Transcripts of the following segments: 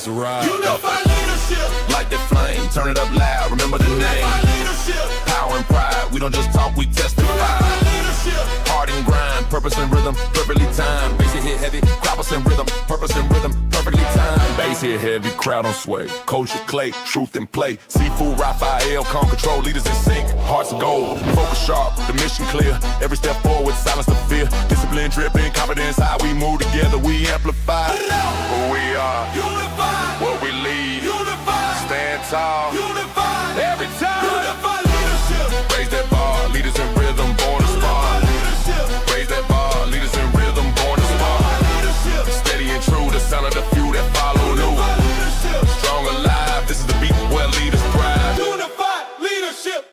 Let's ride. Unified leadership. Light that flame, turn it up loud, remember the name. Unified leadership. Power and pride, we don't just talk, we testify. Unified leadership. Hard and grind, purpose and rhythm, perfectly timed. Bass hit heavy, croppers and rhythm, purpose and rhythm, perfectly timed. Bass hit heavy, crowd on sway. Culture, clay, truth and play. Seafood, Raphael, calm control, leaders in sync. Hearts of gold, focus sharp, the mission clear. Every step forward, silence the fear. Discipline, dripping, confidence, how we move together, we amplify. Who we are, unified. What we lead, unified. Stand tall, unified. Every time, unified leadership. Raise that bar, leaders in rhythm, born to spar. Raise that bar, leaders in rhythm, born to spar. Steady and true, the sound of the few that follow new. Strong alive, this is the beat where leaders thrive. Unified leadership.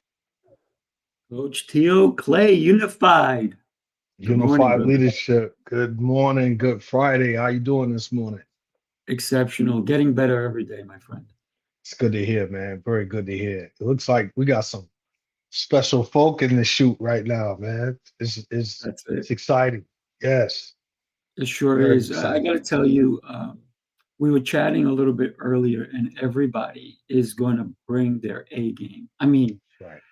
Coach T.O. Clay, unified. Unified leadership. Good morning. Good Friday. How you doing this morning? Exceptional. Getting better every day, my friend. It's good to hear, man. Very good to hear. It looks like we got some special folk in the shoot right now, man. It's exciting. Yes. It sure is. I got to tell you, we were chatting a little bit earlier, and everybody is going to bring their A game. I mean, right.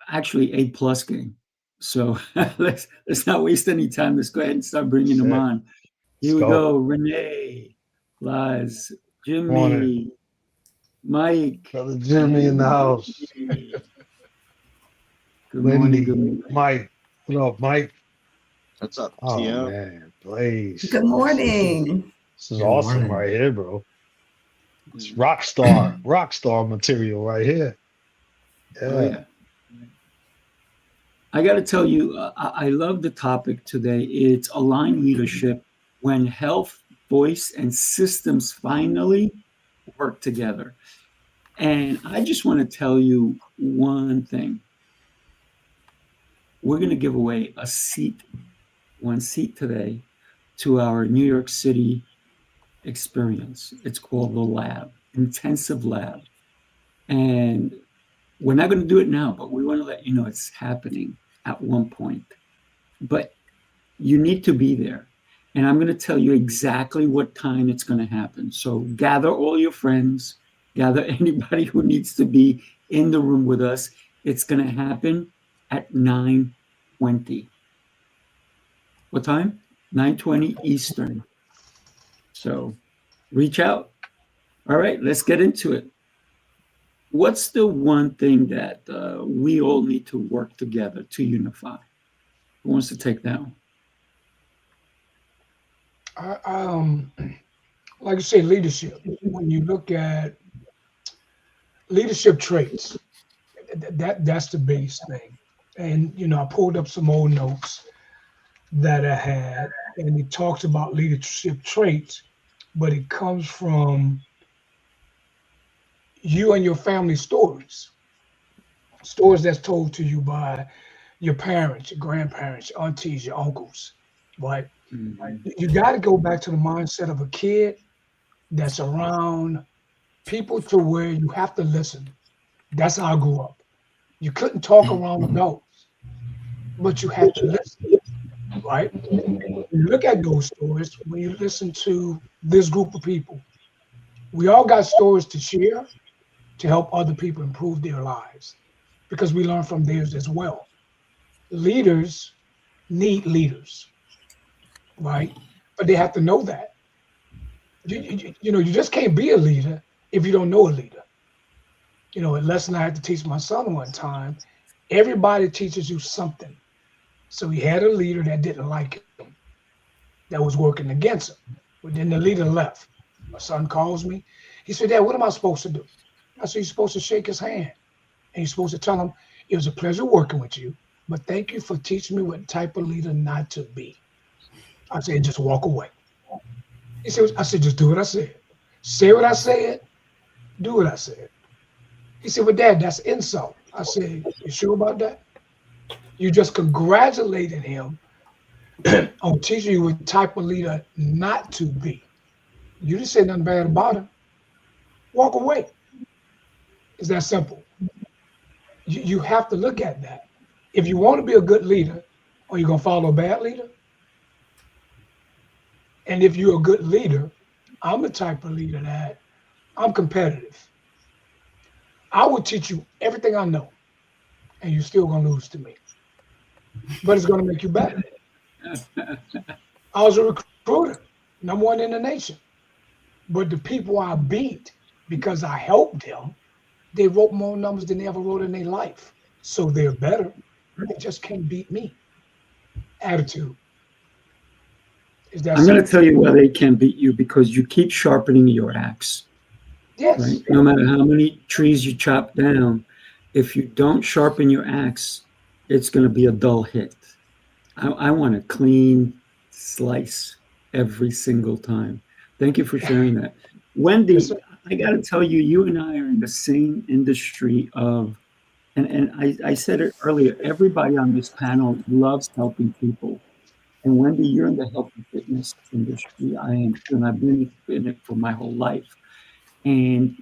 Actually, A+ game. So let's not waste any time. Let's go ahead and start bringing them on. Here we go. Renee, Blaz, Jimmy, morning. Mike. Brother Jimmy in the house. Good Wendy, morning. Good morning. Mike. What up, Mike? What's up, Oh, Tio? man. Blaz. Good morning. This is awesome right here, bro. It's rock star material right here. Yeah. Oh, yeah. I got to tell you, I love the topic today. It's aligned leadership when health, voice, and systems finally work together. And I just want to tell you one thing. We're going to give away one seat today to our New York City experience. It's called the Lab, Intensive Lab. And we're not going to do it now, but we want to let you know it's happening at one point. But you need to be there. And I'm going to tell you exactly what time it's going to happen. So gather all your friends, gather anybody who needs to be in the room with us. It's going to happen at 9:20. What time? 9:20 Eastern. So reach out. All right, let's get into it. What's the one thing that we all need to work together to unify? Who wants to take that one? Like I say, leadership. When you look at leadership traits, that's the biggest thing. And I pulled up some old notes that I had, and it talks about leadership traits, but it comes from you and your family stories that's told to you by your parents, your grandparents, your aunties, your uncles, right? Mm-hmm. You got to go back to the mindset of a kid that's around people to where you have to listen. That's how I grew up. You couldn't talk around adults, but you had to listen, right? When you look at those stories, when you listen to this group of people, we all got stories to share to help other people improve their lives, because we learn from theirs as well. Leaders need leaders, right? But they have to know that. You just can't be a leader if you don't know a leader. A lesson I had to teach my son one time, everybody teaches you something. So he had a leader that didn't like him, that was working against him. But then the leader left. My son calls me. He said, "Dad, what am I supposed to do?" I said, "You're supposed to shake his hand. And you're supposed to tell him, it was a pleasure working with you, but thank you for teaching me what type of leader not to be." I said, "Just walk away." He said, I said, "Just do what I said. Say what I said, do what I said." He said, "Well, Dad, that's insult." I said, "You sure about that? You just congratulated him on teaching you what type of leader not to be. You didn't say nothing bad about him. Walk away." It's that simple. You have to look at that. If you want to be a good leader, are you going to follow a bad leader? And if you're a good leader, I'm the type of leader that I'm competitive. I will teach you everything I know, and you're still gonna lose to me. But it's gonna make you better. I was a recruiter, #1 in the nation. But the people I beat because I helped them, they wrote more numbers than they ever wrote in their life. So they're better. They just can't beat me. Attitude. Is that I'm going to simple? tell you why they can't beat you, because you keep sharpening your axe, Yes. right? No matter how many trees you chop down, if you don't sharpen your axe, it's going to be a dull hit. I want a clean slice every single time. Thank you for sharing that. Wendy, Yes, sir. I got to tell you, you and I are in the same industry of, and I said it earlier, everybody on this panel loves helping people. And Wendy, you're in the health and fitness industry. I am, and I've been in it for my whole life. And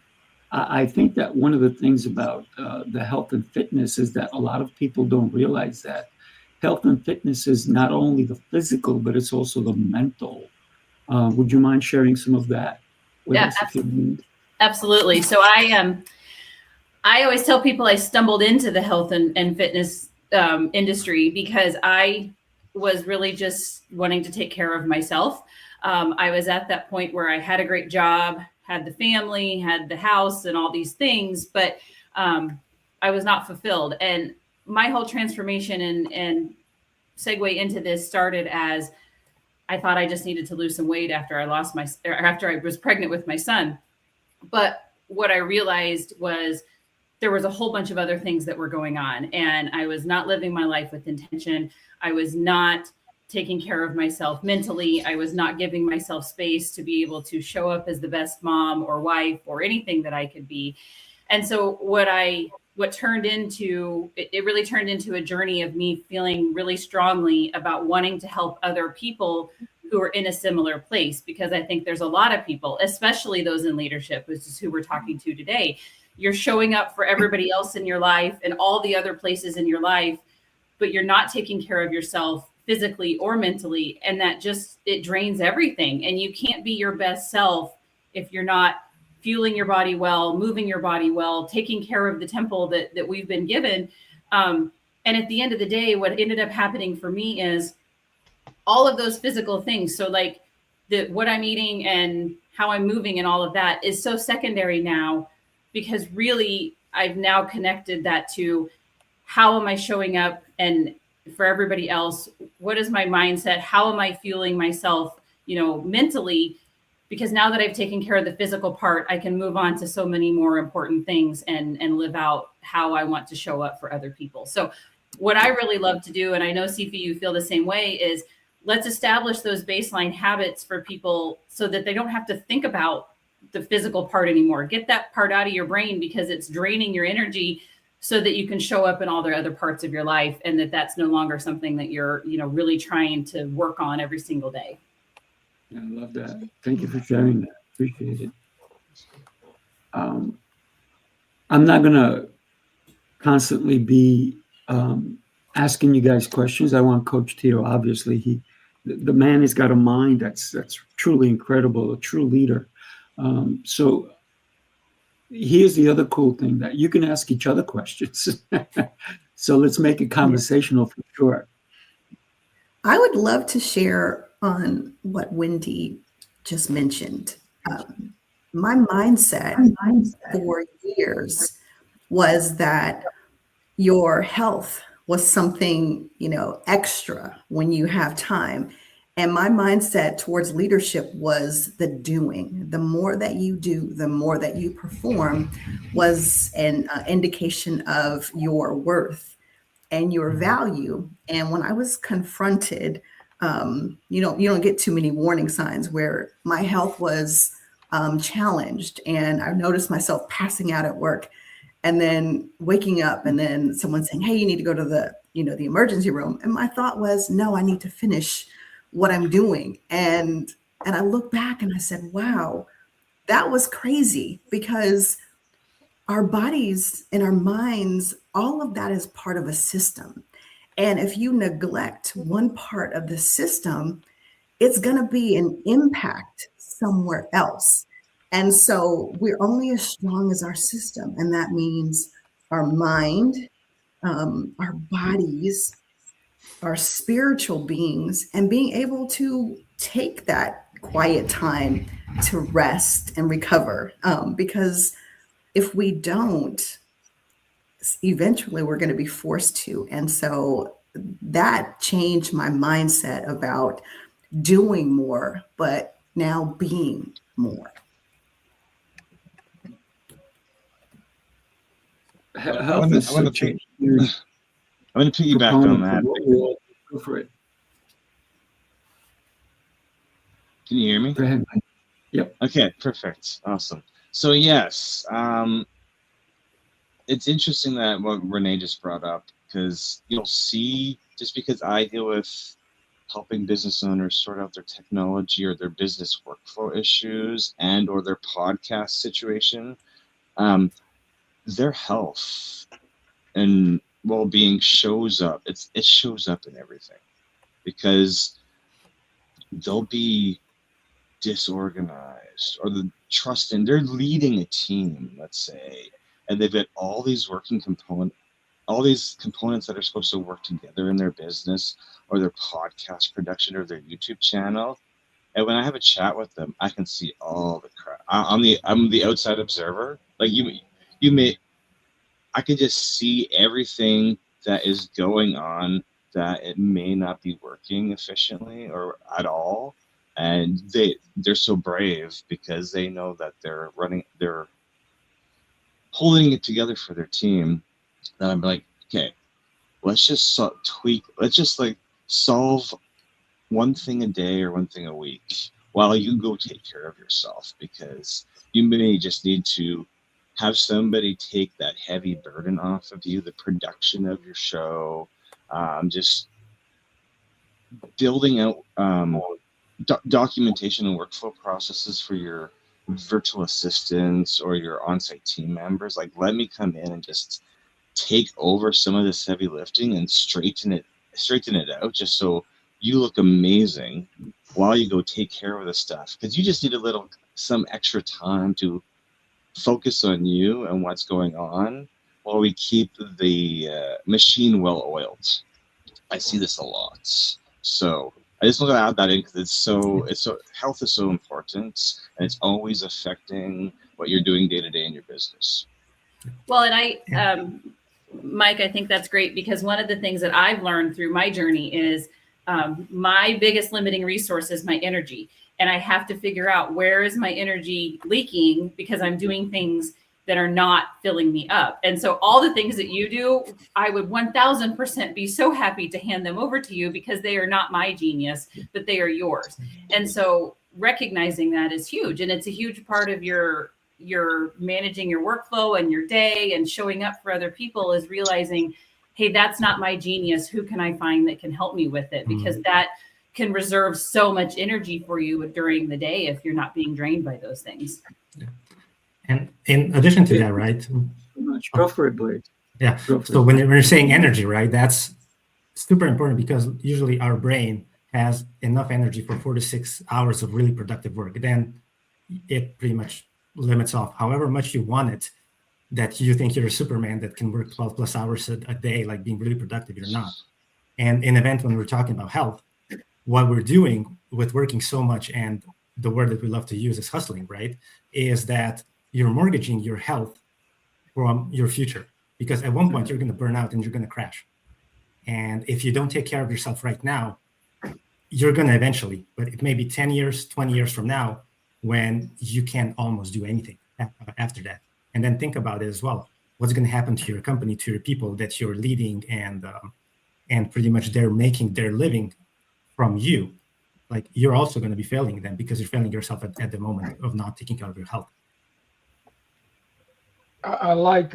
I think that one of the things about the health and fitness is that a lot of people don't realize that health and fitness is not only the physical, but it's also the mental. Would you mind sharing some of that with us, if you need? Absolutely. So I always tell people I stumbled into the health and fitness industry because I was really just wanting to take care of myself. I was at that point where I had a great job, had the family, had the house and all these things, but I was not fulfilled. And my whole transformation and segue into this started as I thought I just needed to lose some weight after I was pregnant with my son. But what I realized was there was a whole bunch of other things that were going on, and I was not living my life with intention. I was not taking care of myself mentally. I was not giving myself space to be able to show up as the best mom or wife or anything that I could be. And so what turned into, it really turned into a journey of me feeling really strongly about wanting to help other people who are in a similar place, because I think there's a lot of people, especially those in leadership, which is who we're talking to today. You're showing up for everybody else in your life and all the other places in your life, but you're not taking care of yourself physically or mentally. And that just, it drains everything. And you can't be your best self if you're not fueling your body well, moving your body well, taking care of the temple that we've been given. And at the end of the day, what ended up happening for me is all of those physical things. So like what I'm eating and how I'm moving and all of that is so secondary now, because really I've now connected that to how am I showing up, and for everybody else, what is my mindset? How am I fueling myself, mentally? Because now that I've taken care of the physical part, I can move on to so many more important things and live out how I want to show up for other people. So what I really love to do, and I know CP, you feel the same way, is let's establish those baseline habits for people so that they don't have to think about the physical part anymore. Get that part out of your brain, because it's draining your energy, so that you can show up in all the other parts of your life, and that's no longer something that you're, really trying to work on every single day. I love that. Thank you for sharing that. Appreciate it. I'm not going to constantly be asking you guys questions. I want Coach Tito, obviously, the man has got a mind that's truly incredible, a true leader. So here's the other cool thing, that you can ask each other questions. So let's make it conversational for sure. I would love to share on what Wendy just mentioned. My mindset for years was that your health was something, extra when you have time. And my mindset towards leadership was the doing. The more that you do, the more that you perform, was an indication of your worth and your value. And when I was confronted, you don't get too many warning signs, where my health was challenged, and I noticed myself passing out at work, and then waking up, and then someone saying, "Hey, you need to go to the emergency room." And my thought was, no, I need to finish what I'm doing. And I look back and I said, wow, that was crazy, because our bodies and our minds, all of that is part of a system. And if you neglect one part of the system, it's going to be an impact somewhere else. And so we're only as strong as our system. And that means our mind, our bodies, our spiritual beings, and being able to take that quiet time to rest and recover. Because if we don't, eventually we're going to be forced to. And so that changed my mindset about doing more, but now being more. Health is such a huge I'm going to piggyback on that. Go for it. Can you hear me? Go ahead. Yep. Okay, perfect. Awesome. So yes, it's interesting that what Renee just brought up, because you'll see, just because I deal with helping business owners sort out their technology or their business workflow issues and or their podcast situation, their health and well-being shows up. It shows up in everything, because they'll be disorganized, or the trust in, they're leading a team, let's say, and they've got all these components that are supposed to work together in their business or their podcast production or their YouTube channel. And when I have a chat with them, I can see all the crap. I'm the outside observer. Like I can just see everything that is going on, that it may not be working efficiently or at all. And they're so brave because they know that they're holding it together for their team. That I'm like, okay, let's just solve one thing a day or one thing a week while you go take care of yourself, because you may just need to have somebody take that heavy burden off of you, the production of your show, just building out documentation and workflow processes for your virtual assistants or your on-site team members. Like, let me come in and just take over some of this heavy lifting and straighten it out, just so you look amazing while you go take care of the stuff, because you just need some extra time to focus on you and what's going on while we keep the machine well oiled. I see this a lot. So I just want to add that in, because it's so health is so important, and it's always affecting what you're doing day to day in your business. Well, and Mike, I think that's great, because one of the things that I've learned through my journey is my biggest limiting resource is my energy. And I have to figure out, where is my energy leaking, because I'm doing things that are not filling me up. And so all the things that you do, I would 1000% be so happy to hand them over to you, because they are not my genius, but they are yours. And so recognizing that is huge. And it's a huge part of your managing your workflow and your day and showing up for other people, is realizing, hey, that's not my genius. Who can I find that can help me with it? Because that can reserve so much energy for you during the day if you're not being drained by those things. Yeah. And in addition to that, right? Go for it, Blaz. Yeah. So when you're saying energy, right, that's super important, because usually our brain has enough energy for 4 to 6 hours of really productive work. Then it pretty much limits off however much you want it, that you think you're a Superman that can work 12 plus hours a day, like being really productive. You're not. And in event, when we're talking about health, what we're doing with working so much, and the word that we love to use is hustling, right, is that you're mortgaging your health from your future, because at one point you're going to burn out and you're going to crash. And if you don't take care of yourself right now, you're going to eventually, but it may be 10 years, 20 years from now, when you can't almost do anything after that. And then think about it as well. What's going to happen to your company, to your people that you're leading, and pretty much they're making their living from you. Like, you're also going to be failing them, because you're failing yourself at the moment of not taking care of your health. I like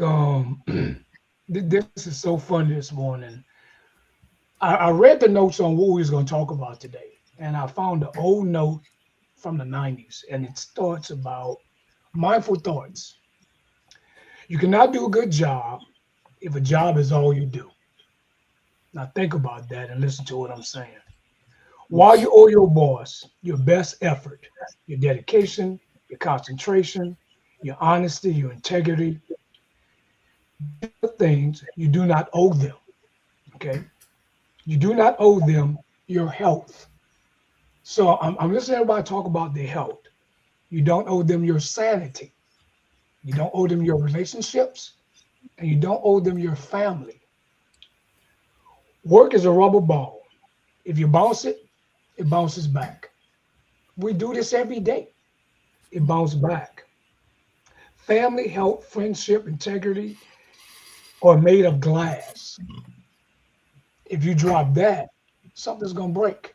this is so fun this morning. I read the notes on what we was going to talk about today, and I found an old note from the 90s, and it starts about mindful thoughts. You cannot do a good job if a job is all you do. Now think about that and listen to what I'm saying. While you owe your boss your best effort, your dedication, your concentration, your honesty, your integrity, things you do not owe them. Okay. You do not owe them your health. So I'm listening to everybody talk about their health. You don't owe them your sanity. You don't owe them your relationships, and you don't owe them your family. Work is a rubber ball. If you bounce it, it bounces back. We do this every day. It bounces back. Family, health, friendship, integrity are made of glass. If you drop that, something's going to break.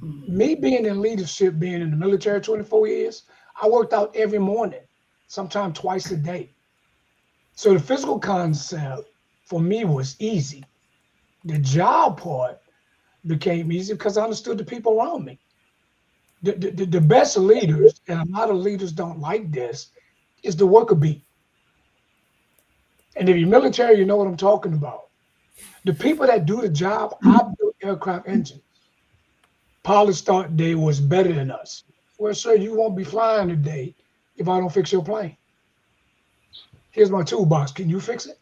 Me being in leadership, being in the military 24 years, I worked out every morning, sometimes twice a day. So the physical concept for me was easy. The job part became easy because I understood the people around me. The best leaders, and a lot of leaders don't like this, is the worker bee. And if you're military, you know what I'm talking about. The people that do the job, I built aircraft engines. Pilot start day was better than us. Well, sir, you won't be flying today if I don't fix your plane. Here's my toolbox. Can you fix it?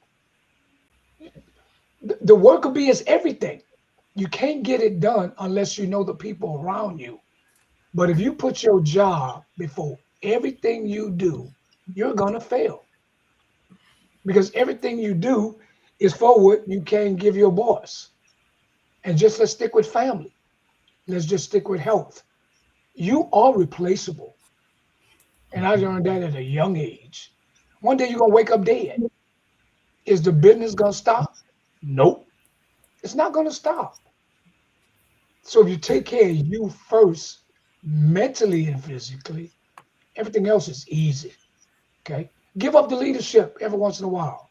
The worker bee is everything. You can't get it done unless you know the people around you. But if you put your job before everything you do, you're going to fail. Because everything you do is for what you can give your boss. And just let's stick with family. Let's just stick with health. You are replaceable. And I learned that at a young age. One day you're going to wake up dead. Is the business going to stop? Nope. It's not going to stop. So if you take care of you first, mentally and physically, everything else is easy. Okay? Give up the leadership every once in a while.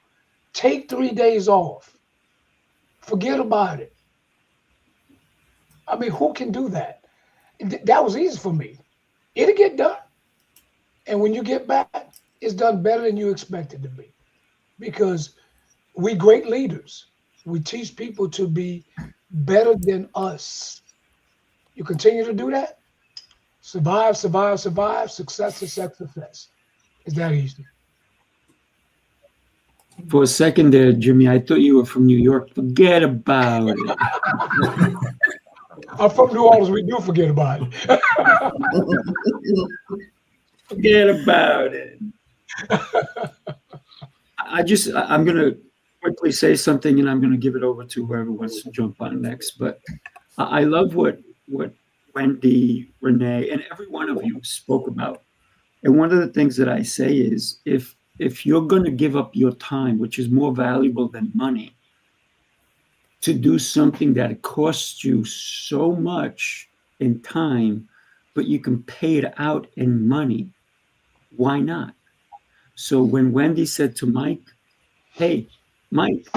Take 3 days off. Forget about it. I mean, who can do that? That was easy for me. It'll get done. And when you get back, it's done better than you expected to be. Because we great leaders. We teach people to be better than us. You continue to do that, survive, survive, survive, success, success, success. It's that easy. For a second there, Jimmy, I thought you were from New York. Forget about it. I'm from New Orleans. We do forget about it. Forget about it. I'm going to quickly say something, and I'm going to give it over to whoever wants to jump on next. But I love what Wendy, Renee, and every one of you spoke about. And one of the things that I say is, if you're going to give up your time, which is more valuable than money, to do something that costs you so much in time, but you can pay it out in money, why not? So when Wendy said to Mike, hey, Mike,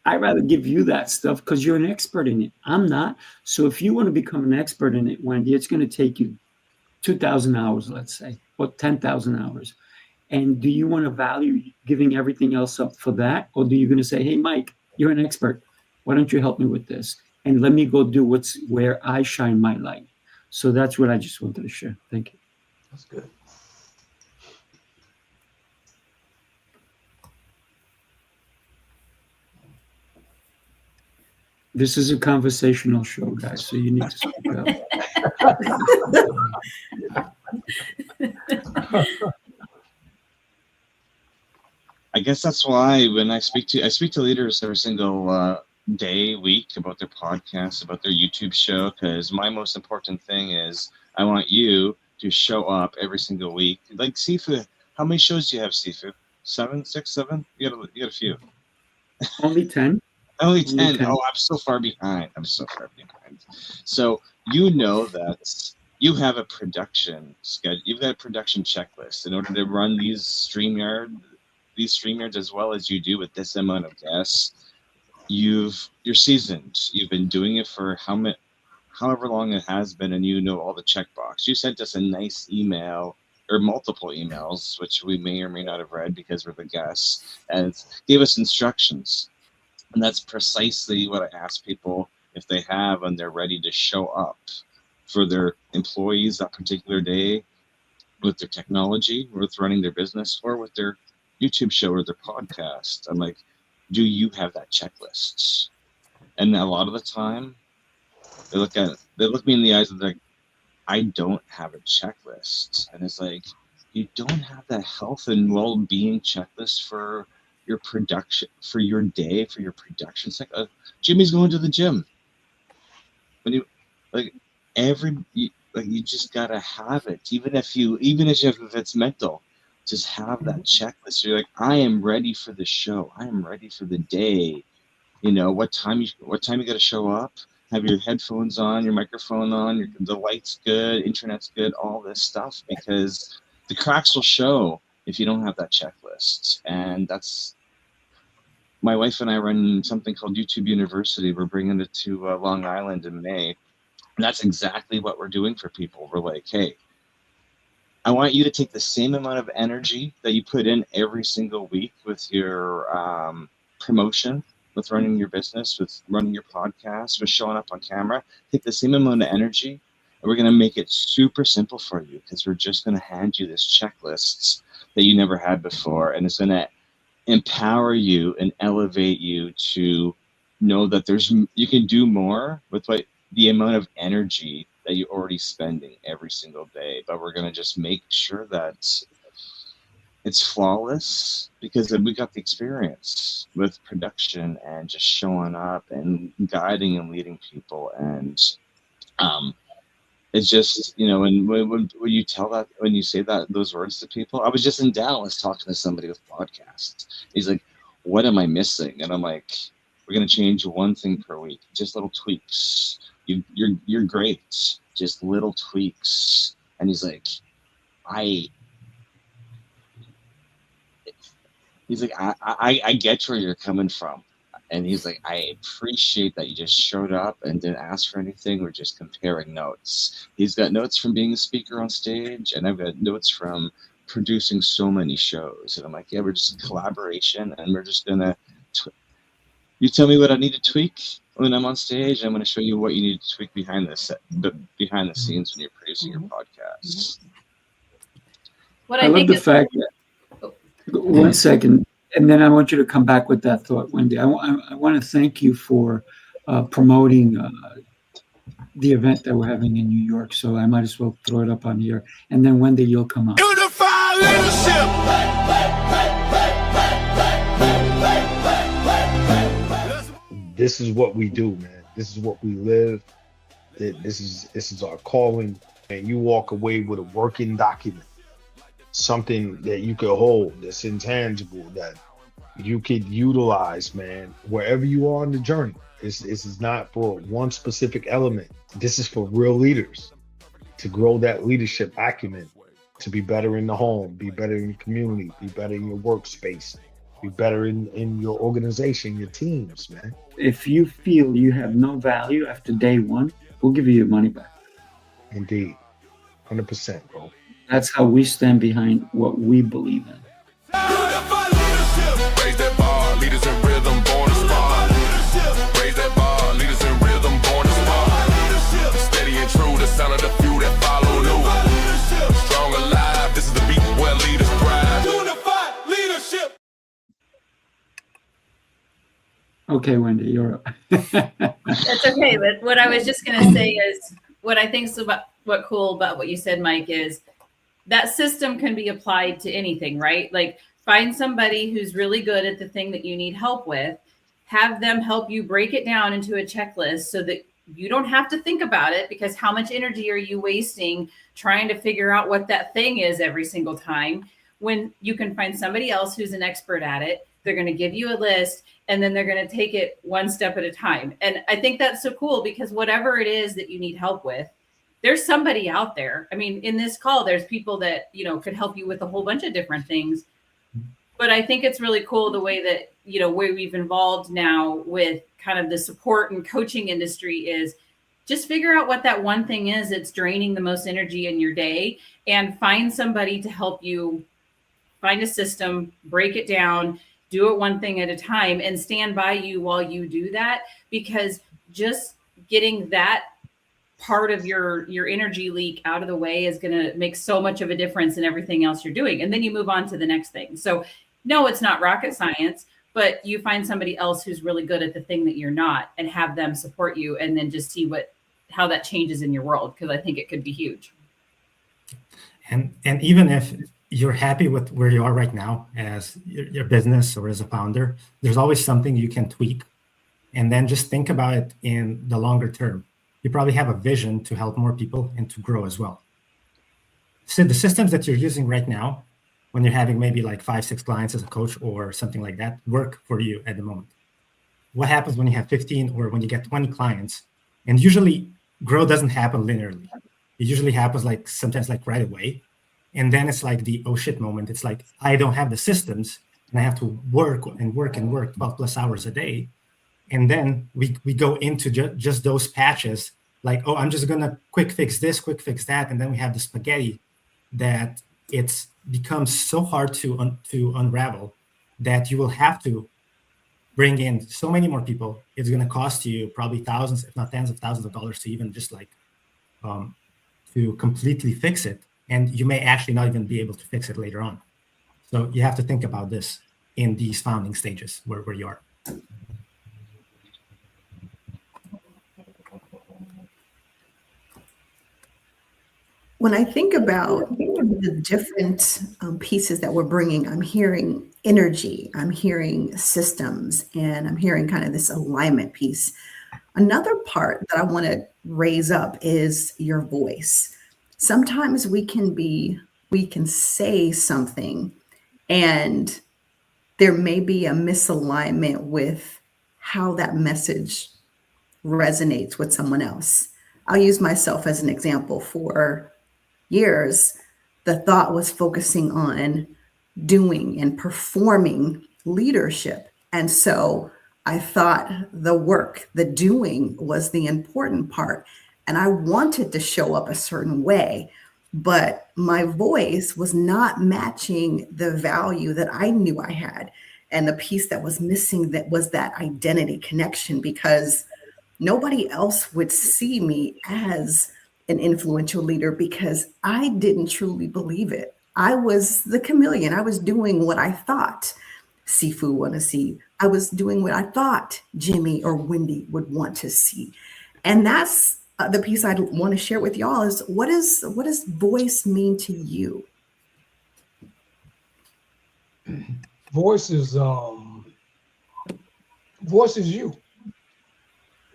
I'd rather give you that stuff because you're an expert in it. I'm not. So if you want to become an expert in it, Wendy, it's going to take you 2,000 hours, let's say, or 10,000 hours. And do you want to value giving everything else up for that? Or do you going to say, hey, Mike, you're an expert. Why don't you help me with this? And let me go do where I shine my light. So that's what I just wanted to share. Thank you. That's good. This is a conversational show, guys, so you need to speak up. I guess that's why when I speak to leaders every single day, week about their podcast, about their YouTube show, because my most important thing is I want you to show up every single week. Like Sifu, how many shows do you have, Sifu? 7, 6, 7? You got a few. Only 10. Only 10. Oh, I'm so far behind. So you know that you have a production schedule. You've got a production checklist in order to run these StreamYards as well as you do with this amount of guests. You're seasoned. You've been doing it for however long it has been, and you know all the checkbox. You sent us a nice email or multiple emails, which we may or may not have read because we're the guests, and gave us instructions. And that's precisely what I ask people if they have, and they're ready to show up for their employees that particular day with their technology, with running their business, or with their YouTube show or their podcast. I'm like, do you have that checklist? And a lot of the time, they look me in the eyes and they're like, I don't have a checklist. And it's like, you don't have that health and well-being checklist for your production, for your day, for your production. It's like Jimmy's going to the gym. When you like you just gotta have it. Even if it's mental, just have that checklist. So you're like, I am ready for the show. I am ready for the day. You know, what time you got to show up. Have your headphones on, your microphone on, the light's good, internet's good, all this stuff, because the cracks will show if you don't have that checklist. And that's, my wife and I run something called YouTube University. We're bringing it to Long Island in May. And that's exactly what we're doing for people. We're like, hey, I want you to take the same amount of energy that you put in every single week with your promotion, with running your business, with running your podcast, with showing up on camera. Take the same amount of energy, and we're going to make it super simple for you, because we're just going to hand you this checklists that you never had before, and it's going to empower you and elevate you to know that you can do more with the amount of energy that you're already spending every single day. But we're going to just make sure that it's flawless, because we got the experience with production and just showing up and guiding and leading people. And it's just, you know, and when you when you say those words to people, I was just in Dallas talking to somebody with podcasts. He's like, what am I missing? And I'm like, we're going to change one thing per week, just little tweaks. You're great, just little tweaks. And he's like, I get where you're coming from. And he's like, I appreciate that you just showed up and didn't ask for anything. We're just comparing notes. He's got notes from being a speaker on stage, and I've got notes from producing so many shows. And I'm like, yeah, we're just in collaboration, and we're just gonna you tell me what I need to tweak when I'm on stage. I'm gonna show you what you need to tweak behind the scenes when you're producing your podcast. What I love the fact that, 1 second, and then I want you to come back with that thought, Wendy. I want to thank you for promoting the event that we're having in New York. So I might as well throw it up on here. And then Wendy, you'll come on. Unified leadership. This is what we do, man. This is what we live. This is our calling. And you walk away with a working document, something that you could hold, that's intangible, that you could utilize, man, wherever you are on the journey. This is not for one specific element. This is for real leaders to grow that leadership acumen, to be better in the home, be better in your community, be better in your workspace, be better in your organization, your teams, man. If you feel you have no value after day one, we'll give you your money back. Indeed. 100%, bro. That's how we stand behind what we believe in. Raise that bar, leaders in rhythm, born to spar. Raise that bar, leaders in rhythm, born to spar. Steady and true, the sound of the few that follow new. Strong alive, this is the beat where leaders thrive. Unified leadership. Okay, Wendy, you're up. That's okay. But what I was just going to say is what I think is cool about what you said, Mike, is that system can be applied to anything, right? Like, find somebody who's really good at the thing that you need help with, have them help you break it down into a checklist so that you don't have to think about it, because how much energy are you wasting trying to figure out what that thing is every single time, when you can find somebody else who's an expert at it. They're going to give you a list, and then they're going to take it one step at a time. And I think that's so cool, because whatever it is that you need help with, there's somebody out there. I mean, in this call, there's people that, you know, could help you with a whole bunch of different things. But I think it's really cool the way that, you know, where we've involved now with kind of the support and coaching industry is just figure out what that one thing is that's draining the most energy in your day, and find somebody to help you find a system, break it down, do it one thing at a time, and stand by you while you do that. Because just getting that part of your energy leak out of the way is going to make so much of a difference in everything else you're doing. And then you move on to the next thing. So no, it's not rocket science, but you find somebody else who's really good at the thing that you're not and have them support you, and then just see how that changes in your world. Cause I think it could be huge. And even if you're happy with where you are right now as your business or as a founder, there's always something you can tweak. And then just think about it in the longer term. You probably have a vision to help more people and to grow as well. So the systems that you're using right now, when you're having maybe like 5-6 clients as a coach or something like that, work for you at the moment. What happens when you have 15 or when you get 20 clients? And usually growth doesn't happen linearly. It usually happens like sometimes like right away. And then it's like the oh shit moment. It's like, I don't have the systems and I have to work 12 plus hours a day. And then we go into just those patches like, oh, I'm just going to quick fix this, quick fix that. And then we have the spaghetti that it's becomes so hard to unravel that you will have to bring in so many more people. It's going to cost you probably thousands, if not tens of thousands of dollars to even just like to completely fix it. And you may actually not even be able to fix it later on. So you have to think about this in these founding stages where you are. When I think about the different pieces that we're bringing, I'm hearing energy, I'm hearing systems, and I'm hearing kind of this alignment piece. Another part that I want to raise up is your voice. Sometimes we can say something and there may be a misalignment with how that message resonates with someone else. I'll use myself as an example. For years, the thought was focusing on doing and performing leadership. And so I thought the work, the doing was the important part. And I wanted to show up a certain way, but my voice was not matching the value that I knew I had. And the piece that was missing, that was that identity connection, because nobody else would see me as an influential leader because I didn't truly believe it. I was the chameleon. I was doing what I thought Sifu want to see. I was doing what I thought Jimmy or Wendy would want to see. And that's the piece I want to share with y'all is what does voice mean to you? Voice is you.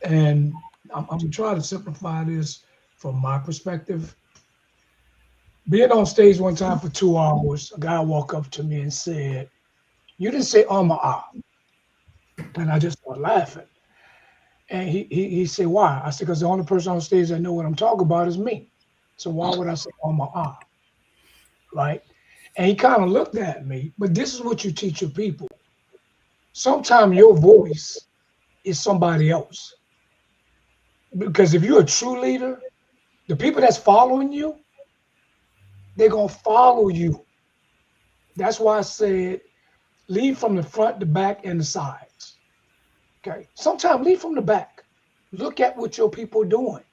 And I'm trying to simplify this from my perspective. Being on stage one time for 2 hours, a guy walked up to me and said, "You didn't say ah." And I just started laughing. And he said, "Why?" I said, "Because the only person on stage that know what I'm talking about is me. So why would I say ah?" Right? And he kind of looked at me, but this is what you teach your people. Sometimes your voice is somebody else. Because if you're a true leader, the people that's following you, they're going to follow you. That's why I said lead from the front, the back, and the sides. Okay. Sometimes lead from the back. Look at what your people are doing.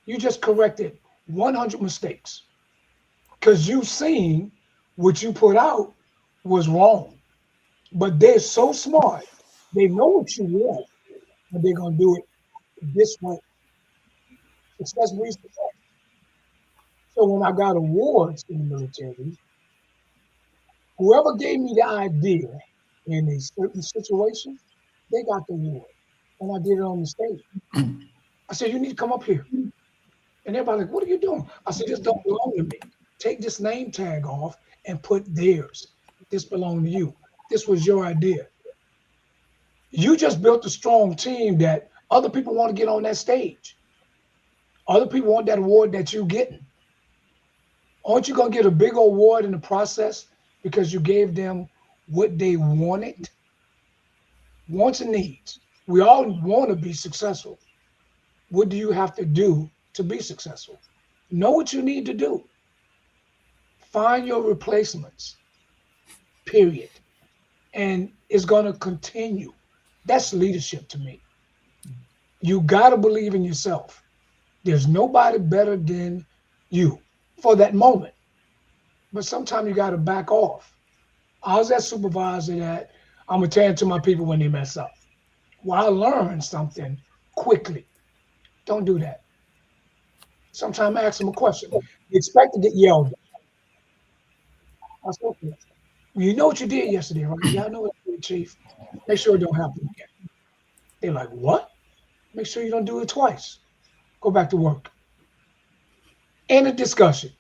You just corrected 100 mistakes because you've seen what you put out was wrong. But they're so smart. They know what you want, and they're going to do it this way. Success breeds success. So when I got awards in the military, whoever gave me the idea in a certain situation, they got the award. And I did it on the stage. I said, "You need to come up here." And everybody like, "What are you doing?" I said, "This don't belong to me. Take this name tag off and put theirs. This belongs to you. This was your idea. You just built a strong team that other people want to get on that stage. Other people want that award that you're getting. Aren't you going to get a big award in the process because you gave them what they wanted? Wants and needs. We all want to be successful. What do you have to do to be successful? Know what you need to do. Find your replacements, period. And it's going to continue. That's leadership to me. You got to believe in yourself. There's nobody better than you for that moment. But sometimes you got to back off. I was that supervisor that I'm going to tell to my people when they mess up. Well, I learned something quickly. Don't do that. Sometimes ask them a question. You expect to get yelled at. I said, okay. Well, you know what you did yesterday, right? Yeah, I know what you did, Chief. Make sure it don't happen again. They're like, what? Make sure you don't do it twice. Go back to work. End of discussion.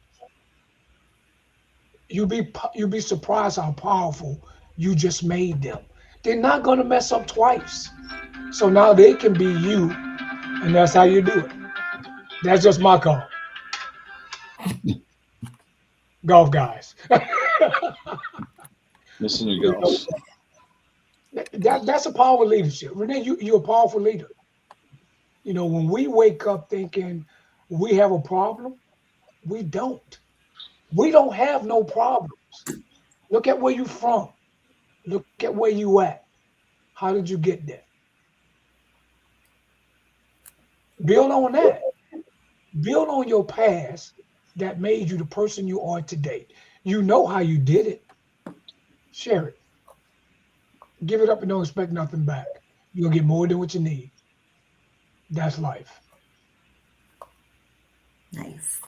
You'll be surprised how powerful you just made them. They're not going to mess up twice. So now they can be you, and that's how you do it. That's just my call. Golf guys. Missing your golf. That's a power leadership. Renee, you're a powerful leader. You know, when we wake up thinking we have a problem, we don't. We don't have no problems. Look at where you're from. Look at where you at. How did you get there? Build on that. Build on your past that made you the person you are today. You know how you did it. Share it. Give it up and don't expect nothing back. You'll get more than what you need. That's life. Nice.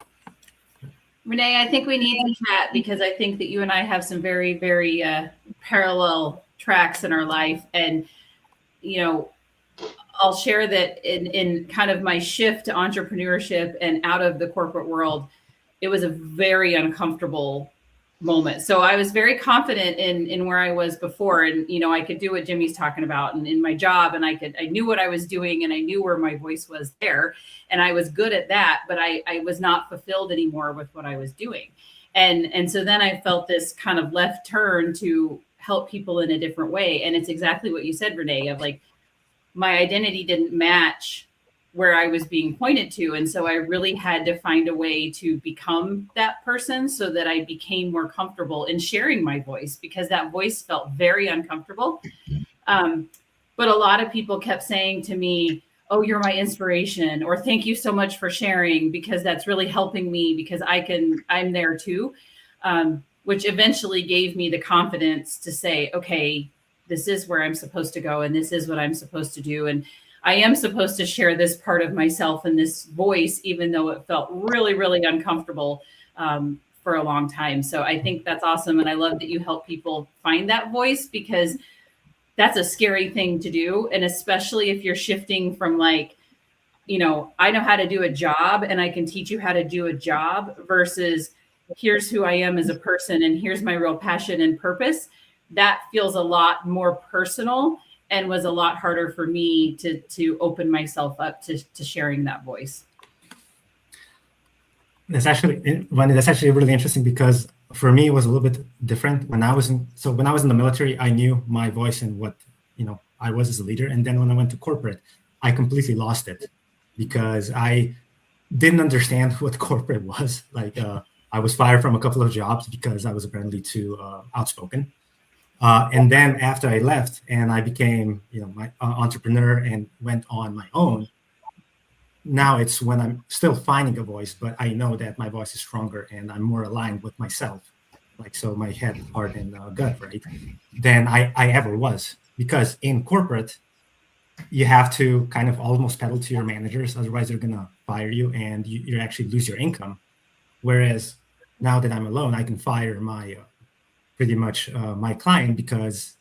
Renee, I think we need to chat because I think that you and I have some very, very parallel tracks in our life. And, you know, I'll share that in kind of my shift to entrepreneurship and out of the corporate world, it was a very uncomfortable moment. So I was very confident in where I was before. And, you know, I could do what Jimmy's talking about and in my job, and I knew what I was doing and I knew where my voice was there. And I was good at that, but I was not fulfilled anymore with what I was doing. And so then I felt this kind of left turn to help people in a different way. And it's exactly what you said, Renee, of like, my identity didn't match where I was being pointed to. And so I really had to find a way to become that person so that I became more comfortable in sharing my voice, because that voice felt very uncomfortable. But a lot of people kept saying to me, oh, you're my inspiration, or thank you so much for sharing, because that's really helping me because I'm there too. Which eventually gave me the confidence to say, okay, this is where I'm supposed to go and this is what I'm supposed to do. And I am supposed to share this part of myself and this voice, even though it felt really, really uncomfortable for a long time. So I think that's awesome. And I love that you help people find that voice, because that's a scary thing to do. And especially if you're shifting from like, you know, I know how to do a job and I can teach you how to do a job versus here's who I am as a person and here's my real passion and purpose. That feels a lot more personal and was a lot harder for me to open myself up to sharing that voice. That's actually really interesting, because for me it was a little bit different when I was in the military. I knew my voice and what, you know, I was as a leader. And then when I went to corporate, I completely lost it because I didn't understand what corporate was. Like I was fired from a couple of jobs because I was apparently too outspoken. And then after I left and I became, you know, my entrepreneur and went on my own, now it's when I'm still finding a voice, but I know that my voice is stronger and I'm more aligned with myself. Like, so my head, heart, and gut, right? Than I ever was. Because in corporate, you have to kind of almost pedal to your managers, otherwise they're gonna fire you and you actually lose your income. Whereas now that I'm alone, I can fire my pretty much my client because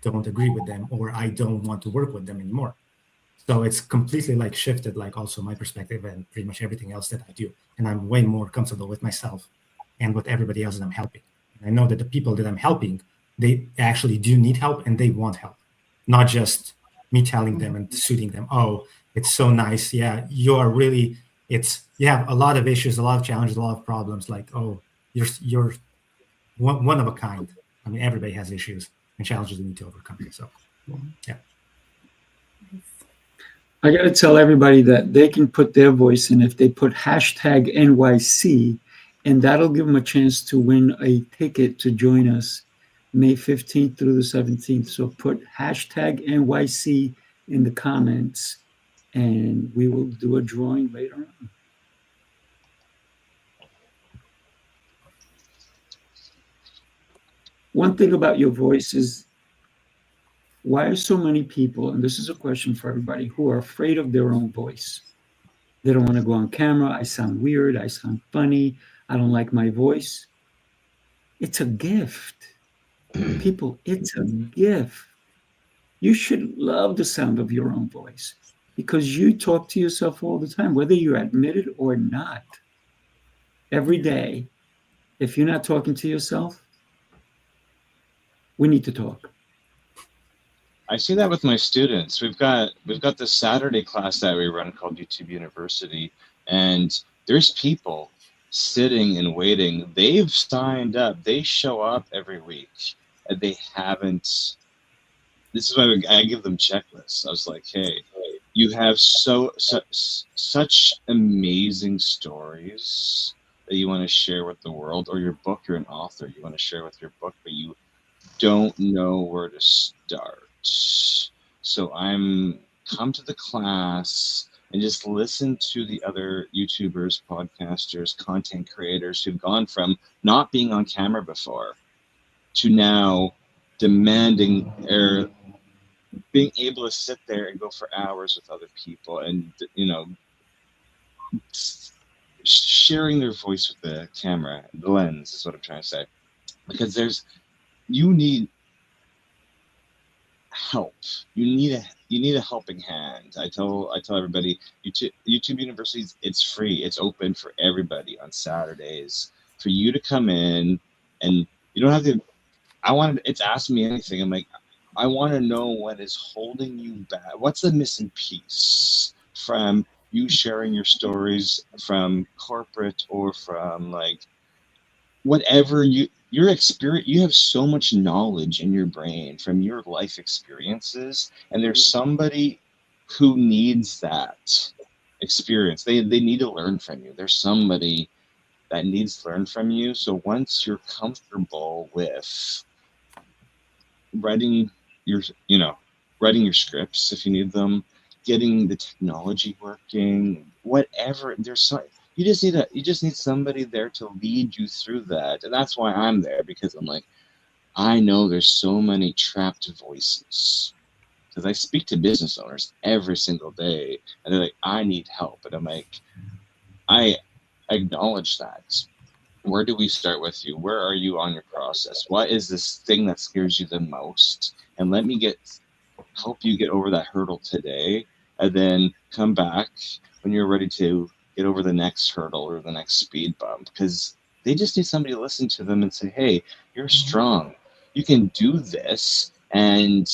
I don't agree with them or I don't want to work with them anymore. So it's completely like shifted, like also my perspective and pretty much everything else that I do. And I'm way more comfortable with myself and with everybody else that I'm helping. And I know that the people that I'm helping, they actually do need help and they want help, not just me telling them and suiting them. Oh, it's so nice. Yeah, you have a lot of issues, a lot of challenges, a lot of problems. Like, oh, you're one of a kind. I mean, everybody has issues and challenges we need to overcome. So, yeah. I got to tell everybody that they can put their voice in if they put hashtag NYC, and that'll give them a chance to win a ticket to join us May 15th through the 17th. So put hashtag NYC in the comments, and we will do a drawing later on. One thing about your voice is, why are so many people, and this is a question for everybody, who are afraid of their own voice? They don't want to go on camera. I sound weird. I sound funny. I don't like my voice. It's a gift. People, it's a gift. You should love the sound of your own voice because you talk to yourself all the time, whether you admit it or not. Every day, if you're not talking to yourself, we need to talk. I see that with my students. We've got this Saturday class that we run called YouTube University, and there's people sitting and waiting. They've signed up. They show up every week, and they haven't. This is why I give them checklists. I was like, hey, you have such amazing stories that you want to share with the world, or your book. You're an author. You want to share with your book, but you don't know where to start. So I'm come to the class and just listen to the other YouTubers, podcasters, content creators who've gone from not being on camera before to now demanding or being able to sit there and go for hours with other people and, you know, sharing their voice with the camera, the lens is what I'm trying to say. Because you need help. You need a helping hand. I tell everybody, YouTube Universities, it's free. It's open for everybody on Saturdays for you to come in, and you don't have to. It's Ask Me Anything. I'm like, I want to know what is holding you back. What's the missing piece from you sharing your stories from corporate or from like whatever your experience. You have so much knowledge in your brain from your life experiences, and there's somebody who needs that experience. They need to learn from you. There's somebody that needs to learn from you. So once you're comfortable with writing your scripts, if you need them, getting the technology working, whatever, you just need somebody there to lead you through that. And that's why I'm there, because I'm like, I know there's so many trapped voices, because I speak to business owners every single day and they're like, I need help. And I'm like, I acknowledge that. Where do we start with you? Where are you on your process? What is this thing that scares you the most? And let me help you get over that hurdle today, and then come back when you're ready to get over the next hurdle or the next speed bump, because they just need somebody to listen to them and say, hey, you're strong. You can do this, and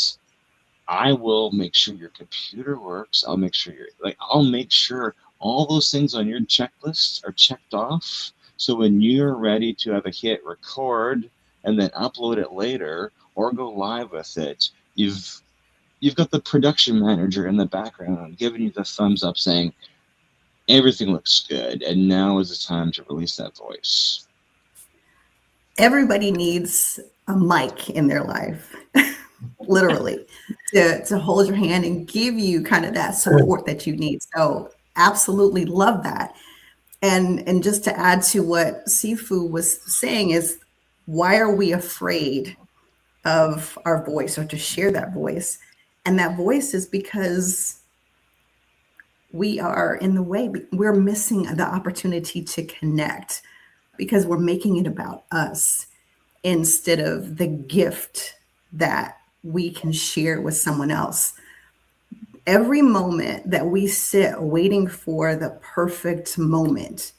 I will make sure your computer works. I'll make sure all those things on your checklist are checked off. So when you're ready to have a hit record and then upload it later or go live with it, you've got the production manager in the background giving you the thumbs up saying, everything looks good, and now is the time to release that voice. Everybody needs a mic in their life, literally, to hold your hand and give you kind of that support that you need. So absolutely love that. And just to add to what Sifu was saying is, why are we afraid of our voice or to share that voice? And that voice is because we are in the way. We're missing the opportunity to connect because we're making it about us instead of the gift that we can share with someone else. Every moment that we sit waiting for the perfect moment,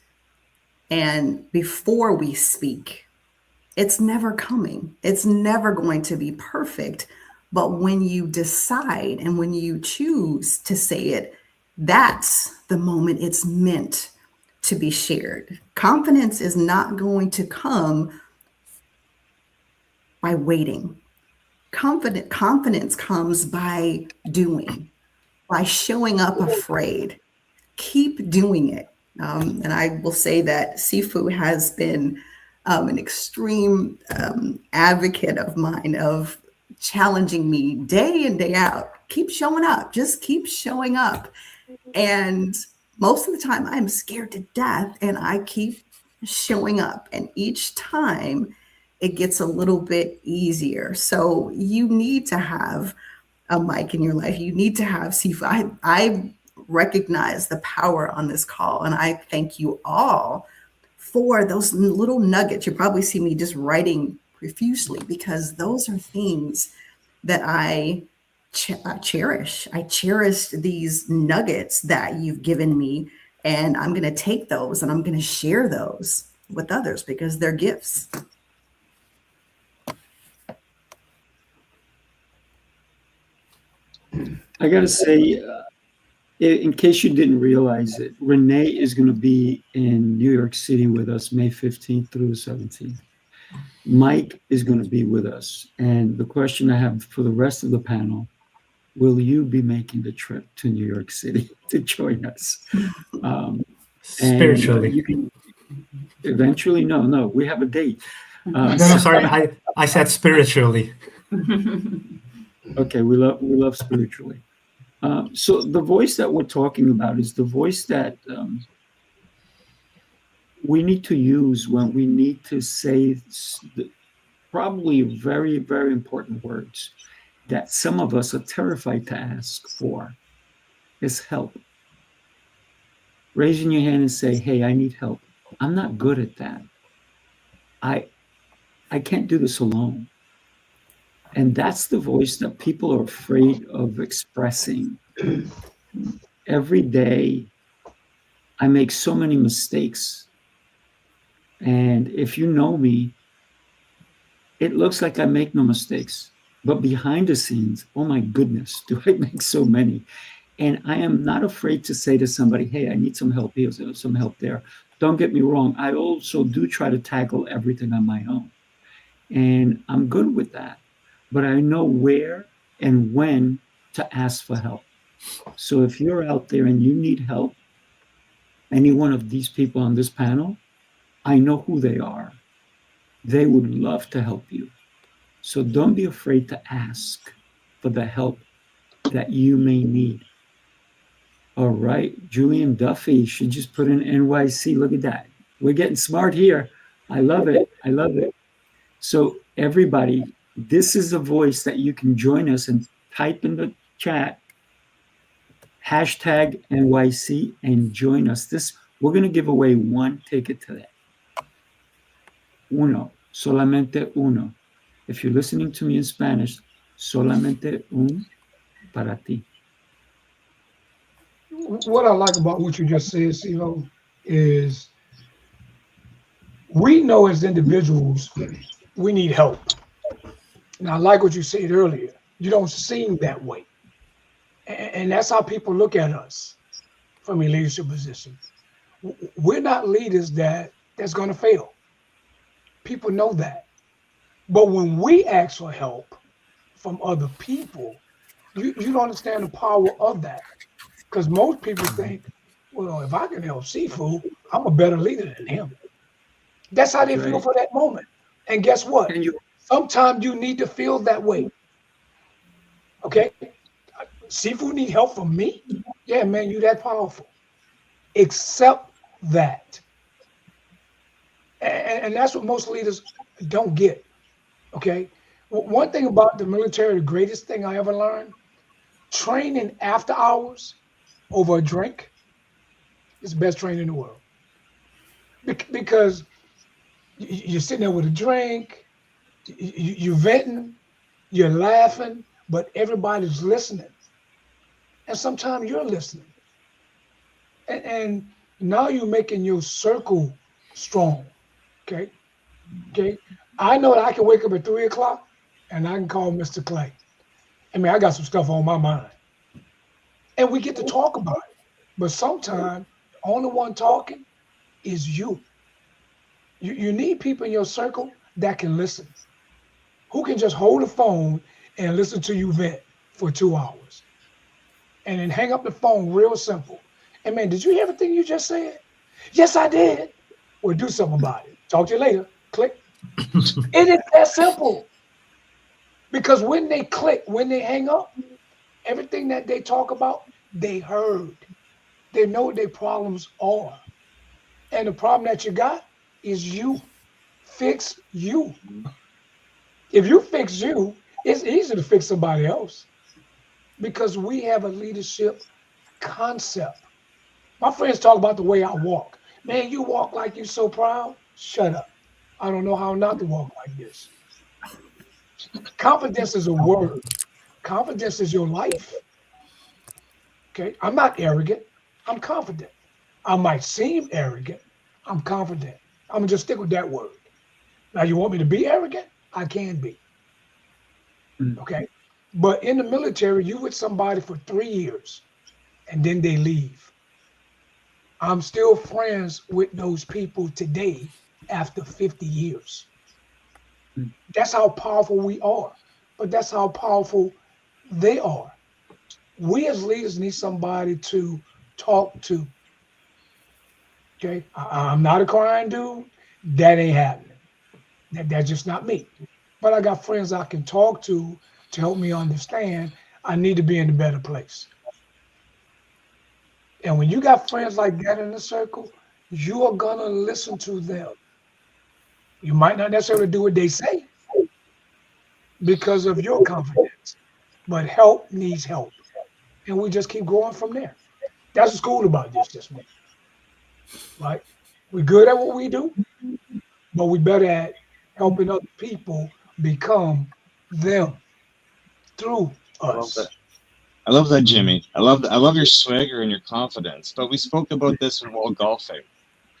and before we speak, it's never coming. It's never going to be perfect. But when you decide and when you choose to say it, that's the moment it's meant to be shared. Confidence is not going to come by waiting. Confidence comes by doing, by showing up afraid. Keep doing it. And I will say that Sifu has been an extreme advocate of mine, of challenging me day in, day out. Keep showing up. Just keep showing up. And most of the time I'm scared to death, and I keep showing up. And each time it gets a little bit easier. So you need to have a mic in your life. You need to have Sifu. I recognize the power on this call, and I thank you all for those little nuggets. You probably see me just writing profusely, because those are things that I cherish. I cherish these nuggets that you've given me, and I'm going to take those and I'm going to share those with others because they're gifts. I got to say, in case you didn't realize it, Renee is going to be in New York City with us May 15th through the 17th. Mike is going to be with us. And the question I have for the rest of the panel, will you be making the trip to New York City to join us? Spiritually. You can eventually, no, we have a date. No, sorry, I said spiritually. Okay, we love spiritually. So the voice that we're talking about is the voice that we need to use when we need to say probably very, very important words that some of us are terrified to ask for, is help. Raising your hand and say, hey, I need help. I'm not good at that. I can't do this alone. And that's the voice that people are afraid of expressing. Every day, I make so many mistakes. And if you know me, it looks like I make no mistakes. But behind the scenes, oh my goodness, do I make so many? And I am not afraid to say to somebody, hey, I need some help here, some help there. Don't get me wrong. I also do try to tackle everything on my own. And I'm good with that. But I know where and when to ask for help. So if you're out there and you need help, any one of these people on this panel, I know who they are. They would love to help you. So don't be afraid to ask for the help that you may need. All right, Julian Duffy, she just put in NYC. Look at that. We're getting smart here. I love it. I love it. So everybody, this is a voice that you can join us and type in the chat, hashtag NYC, and join us. We're going to give away one ticket today. Uno, solamente uno. If you're listening to me in Spanish, solamente un para ti. What I like about what you just said, CeeLo, is we know as individuals we need help. And I like what you said earlier. You don't seem that way. And that's how people look at us from a leadership position. We're not leaders that's going to fail. People know that. But when we ask for help from other people, you don't understand the power of that. Because most people think, well, if I can help Sifu, I'm a better leader than him. That's how they feel for that moment. And guess what? Sometimes you need to feel that way. Okay? Sifu need help from me? Yeah, man, you that powerful. Accept that. And that's what most leaders don't get. Okay? One thing about the military, the greatest thing I ever learned, training after hours over a drink is the best training in the world. Because you're sitting there with a drink, you're venting, you're laughing, but everybody's listening. And sometimes you're listening. And now you're making your circle strong. Okay? I know that I can wake up at 3 o'clock and I can call Mr. Clay. I mean, I got some stuff on my mind. And we get to talk about it. But sometimes the only one talking is you. You need people in your circle that can listen, who can just hold the phone and listen to you vent for 2 hours. And then hang up the phone real simple. And man, did you hear everything you just said? Yes, I did. Well, do something about it. Talk to you later. Click. It is that simple. Because when they click, when they hang up, everything that they talk about, they heard. They know what their problems are. And the problem that you got is you. Fix you. If you fix you, it's easy to fix somebody else because we have a leadership concept. My friends talk about the way I walk. Man, you walk like you're so proud. Shut up. I don't know how not to walk like this. Confidence is a word. Confidence is your life. Okay. I'm not arrogant. I'm confident. I might seem arrogant. I'm confident. I'm going to just stick with that word. Now, you want me to be arrogant? I can be. Okay. But in the military, you with somebody for 3 years and then they leave. I'm still friends with those people today after 50 years. That's how powerful we are. But that's how powerful they are. We as leaders need somebody to talk to. Okay. I'm not a crying dude. That ain't happening. That's just not me. But I got friends I can talk to help me understand I need to be in a better place. And when you got friends like that in the circle, you are going to listen to them. You might not necessarily do what they say because of your confidence, but help needs help. And we just keep going from there. That's what's cool about this just me. Right? We're good at what we do, but we're better at helping other people become them through us. I love that, Jimmy. I love your swagger and your confidence. But we spoke about this while golfing.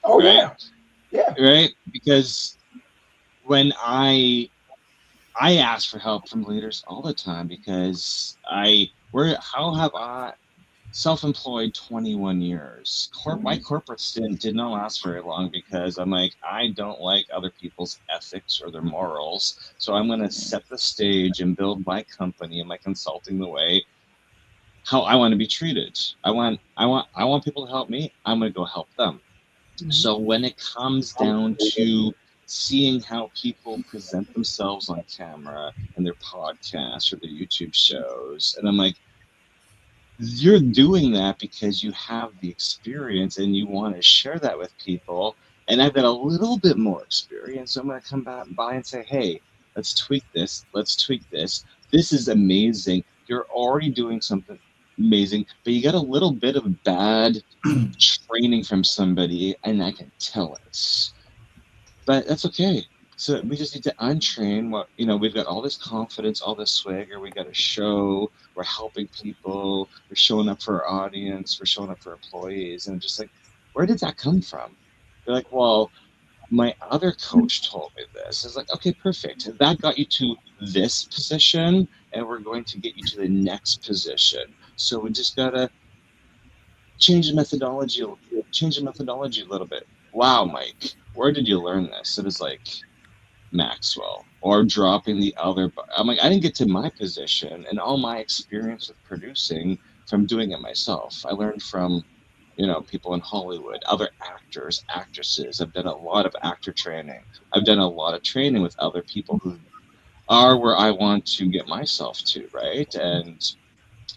Oh, right? Yeah. Right? Because when I ask for help from leaders all the time because how have I self-employed 21 years. My corporate stint did not last very long because I'm like, I don't like other people's ethics or their morals. So I'm going to set the stage and build my company and my consulting the way how I want to be treated. I want people to help me. I'm going to go help them. So when it comes down to seeing how people present themselves on camera and their podcasts or their YouTube shows, and I'm like, you're doing that because you have the experience and you want to share that with people. And I've got a little bit more experience. So I'm going to come by and say, hey, let's tweak this. Let's tweak this. This is amazing. You're already doing something amazing, but you got a little bit of bad training from somebody, and I can tell it. But that's okay. So we just need to untrain what, we've got all this confidence, all this swagger, we got a show, we're helping people, we're showing up for our audience, we're showing up for employees, and just like, where did that come from? They're like, well, my other coach told me this. It's like, okay, perfect. That got you to this position, and we're going to get you to the next position. So we just gotta change the methodology a little bit. Wow, Mike, where did you learn this? It was like Maxwell, or dropping the other. I'm like, I didn't get to my position and all my experience with producing from doing it myself. I learned from, people in Hollywood, other actors, actresses. I've done a lot of actor training. I've done a lot of training with other people who are where I want to get myself to, right? And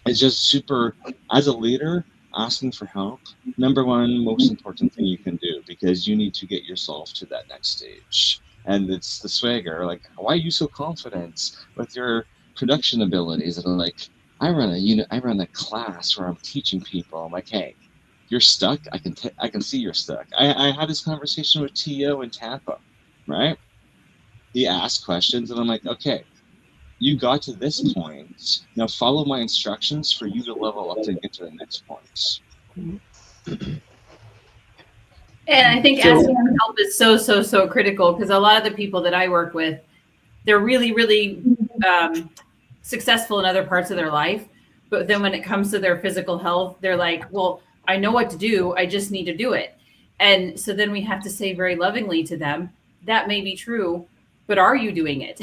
it's just super, as a leader, asking for help, number one most important thing you can do, because you need to get yourself to that next stage. And it's the swagger, like, why are you so confident with your production abilities? And I'm like, I run a class where I'm teaching people. I'm like, hey, you're stuck. I can see you're stuck. I had this conversation with T.O. in Tampa, right? He asked questions, and I'm like, okay, you got to this point. Now follow my instructions for you to level up to get to the next point. And I think asking for help is so critical, because a lot of the people that I work with, they're really, really successful in other parts of their life. But then when it comes to their physical health, they're like, well, I know what to do. I just need to do it. And so then we have to say very lovingly to them, that may be true, but are you doing it?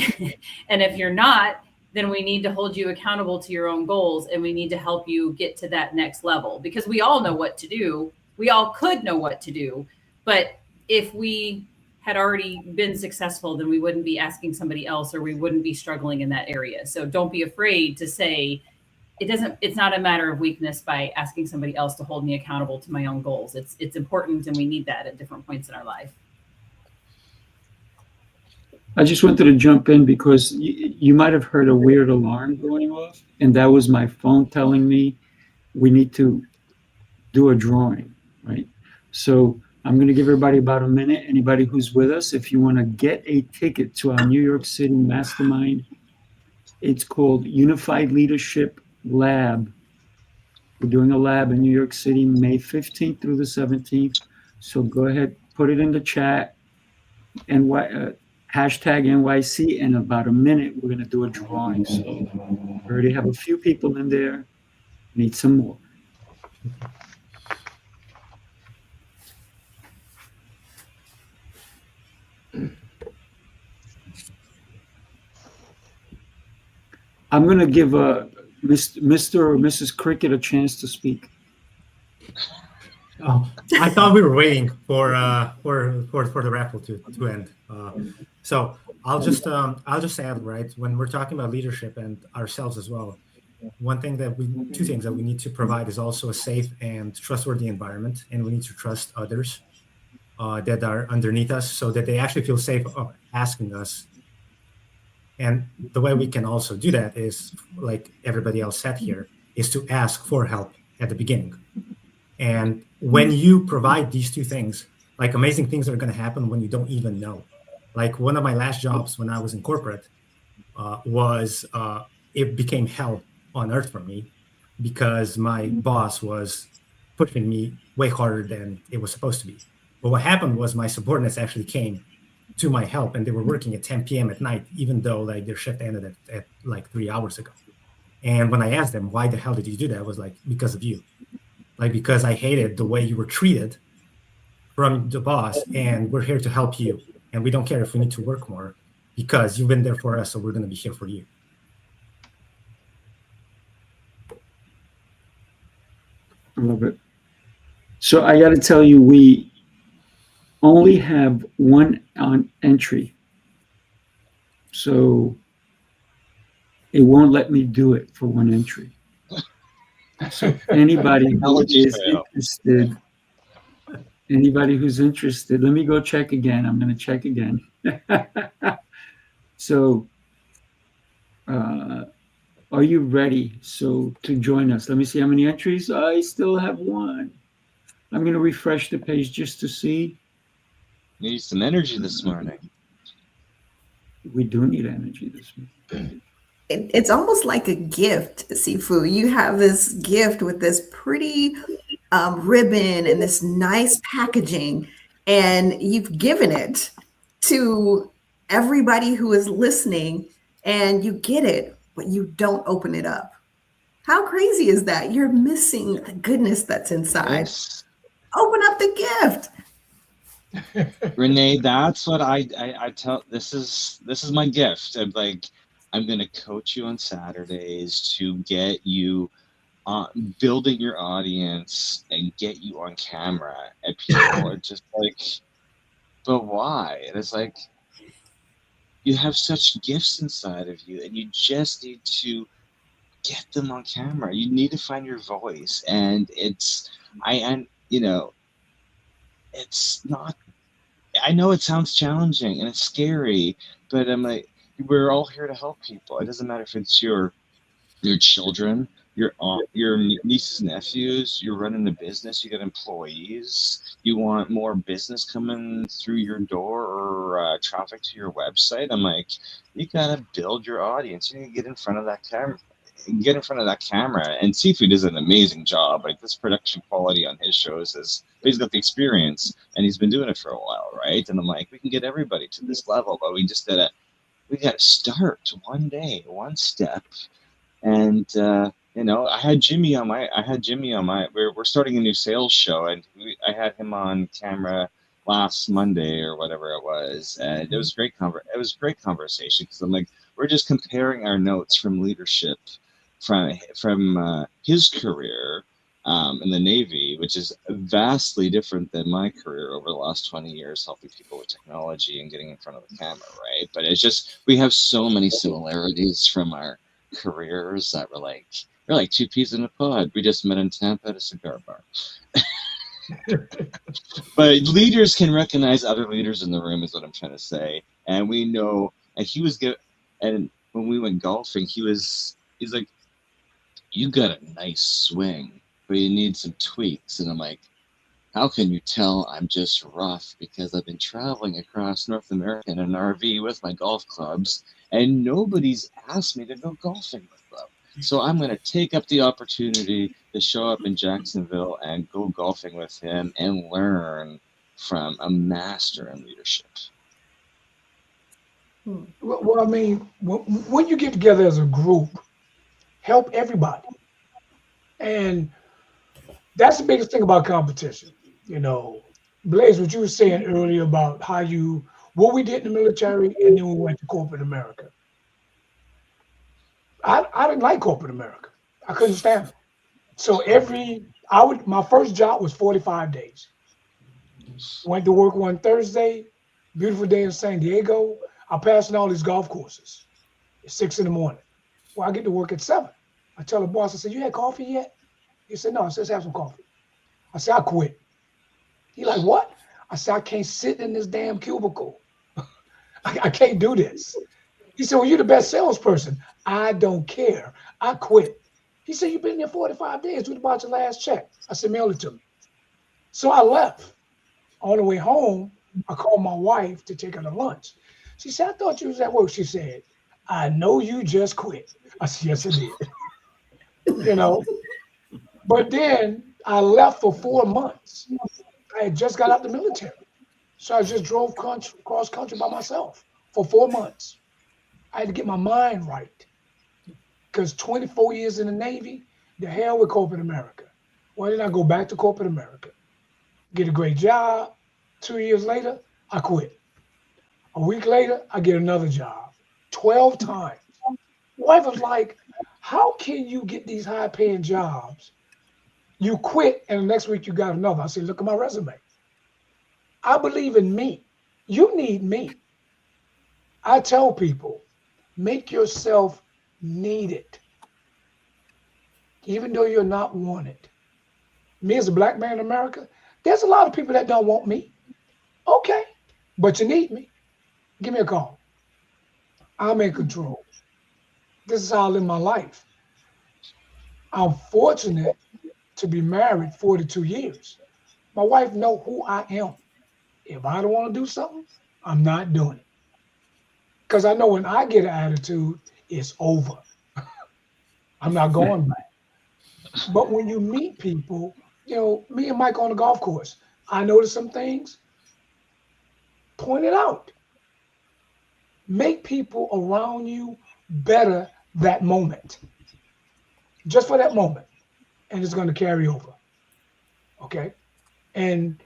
And if you're not, then we need to hold you accountable to your own goals, and we need to help you get to that next level, because we all know what to do. We all could know what to do, but if we had already been successful, then we wouldn't be asking somebody else, or we wouldn't be struggling in that area. So don't be afraid to say, it's not a matter of weakness by asking somebody else to hold me accountable to my own goals. It's important, and we need that at different points in our life. I just wanted to jump in because you might have heard a weird alarm going off, and that was my phone telling me we need to do a drawing, right? So I'm going to give everybody about a minute. Anybody who's with us, if you want to get a ticket to our New York City Mastermind, it's called Unified Leadership Lab. We're doing a lab in New York City, May 15th through the 17th. So go ahead, put it in the chat, and hashtag NYC. In about a minute, we're going to do a drawing. So we already have a few people in there. Need some more. I'm going to give Mr. or Mrs. Cricket a chance to speak. Oh, I thought we were waiting for the raffle to end. So I'll just add, right, when we're talking about leadership and ourselves as well, two things that we need to provide is also a safe and trustworthy environment, and we need to trust others that are underneath us so that they actually feel safe of asking us. And the way we can also do that is, like everybody else said here, is to ask for help at the beginning. And when you provide these two things, like amazing things are going to happen when you don't even know. Like one of my last jobs when I was in corporate it became hell on earth for me because my boss was pushing me way harder than it was supposed to be. But what happened was my subordinates actually came to my help, and they were working at 10 p.m. at night, even though like their shift ended at like 3 hours ago. And when I asked them, why the hell did you do that? I was like, because of you. Like, because I hated the way you were treated from the boss, and we're here to help you. And we don't care if we need to work more because you've been there for us, so we're going to be here for you. I love it. So I got to tell you, we only have one on entry. So it won't let me do it for one entry. So anybody who is interested, let me go check again. I'm going to check again. So are you ready? So to join us, let me see how many entries. I still have one. I'm going to refresh the page just to see. Need some energy this morning. We do need energy this morning. It's almost like a gift, Sifu. You have this gift with this pretty ribbon and this nice packaging, and you've given it to everybody who is listening, and you get it, but you don't open it up. How crazy is that? You're missing the goodness that's inside. Yes. Open up the gift. Renee, that's what I tell. This is my gift. I'm gonna coach you on Saturdays to get you building your audience and get you on camera. And people are just like, but why? And it's like, you have such gifts inside of you, and you just need to get them on camera. You need to find your voice, and it's not. I know it sounds challenging and it's scary, but I'm like, we're all here to help people. It doesn't matter if it's your children, your nieces and nephews. You're running a business. You got employees. You want more business coming through your door or traffic to your website. I'm like, you gotta build your audience. You need to get in front of that camera. And Sifu does an amazing job. Like, this production quality on his shows is, he's got the experience and he's been doing it for a while, right? And I'm like, we can get everybody to this level, but we got to start one day, one step. And I had Jimmy on my. We're starting a new sales show, and I had him on camera last Monday or whatever it was, and it was great. It was a great conversation because I'm like, we're just comparing our notes from leadership from his career in the Navy, which is vastly different than my career over the last 20 years, helping people with technology and getting in front of the camera, right? But it's just, we have so many similarities from our careers that we're like two peas in a pod. We just met in Tampa at a cigar bar. But leaders can recognize other leaders in the room, is what I'm trying to say. And we know, and he was good. And when we went golfing, he's like, you got a nice swing, but you need some tweaks. And I'm like, how can you tell I'm just rough? Because I've been traveling across North America in an RV with my golf clubs, and nobody's asked me to go golfing with them. So I'm going to take up the opportunity to show up in Jacksonville and go golfing with him and learn from a master in leadership. Well, I mean, when you get together as a group, help everybody. And that's the biggest thing about competition. You know, Blaz, what you were saying earlier about what we did in the military and then we went to corporate America. I didn't like corporate America. I couldn't stand it. So my first job was 45 days. Went to work one Thursday, beautiful day in San Diego. I passed in all these golf courses at 6 in the morning. Well, I get to work at 7. I tell the boss, I said, you had coffee yet? He said, no. I said, let's have some coffee. I said, I quit. He like, what? I said, I can't sit in this damn cubicle. I can't do this. He said, well, you're the best salesperson. I don't care. I quit. He said, you've been there 45 days. What about your last check? I said, mail it to me. So I left. On the way home, I called my wife to take her to lunch. She said, I thought you was at work. She said, I know you just quit. I said, yes, I did. You know, but then I left for 4 months. I had just got out of the military. So I just drove cross country by myself for 4 months. I had to get my mind right. Because 24 years in the Navy, the hell with corporate America. Well, then I go back to corporate America, get a great job. 2 years later, I quit. A week later, I get another job. 12 times. Wife was like, how can you get these high paying jobs? You quit and the next week you got another. I said, look at my resume. I believe in me. You need me. I tell people, make yourself needed. Even though you're not wanted. Me as a black man in America, there's a lot of people that don't want me. Okay, but you need me. Give me a call. I'm in control. This is how I live my life. I'm fortunate to be married 42 years. My wife knows who I am. If I don't want to do something, I'm not doing it. Because I know when I get an attitude, it's over. I'm not going back. But when you meet people, you know, me and Mike on the golf course, I noticed some things. Point it out. Make people around you better that moment. Just for that moment. And it's going to carry over. Okay? And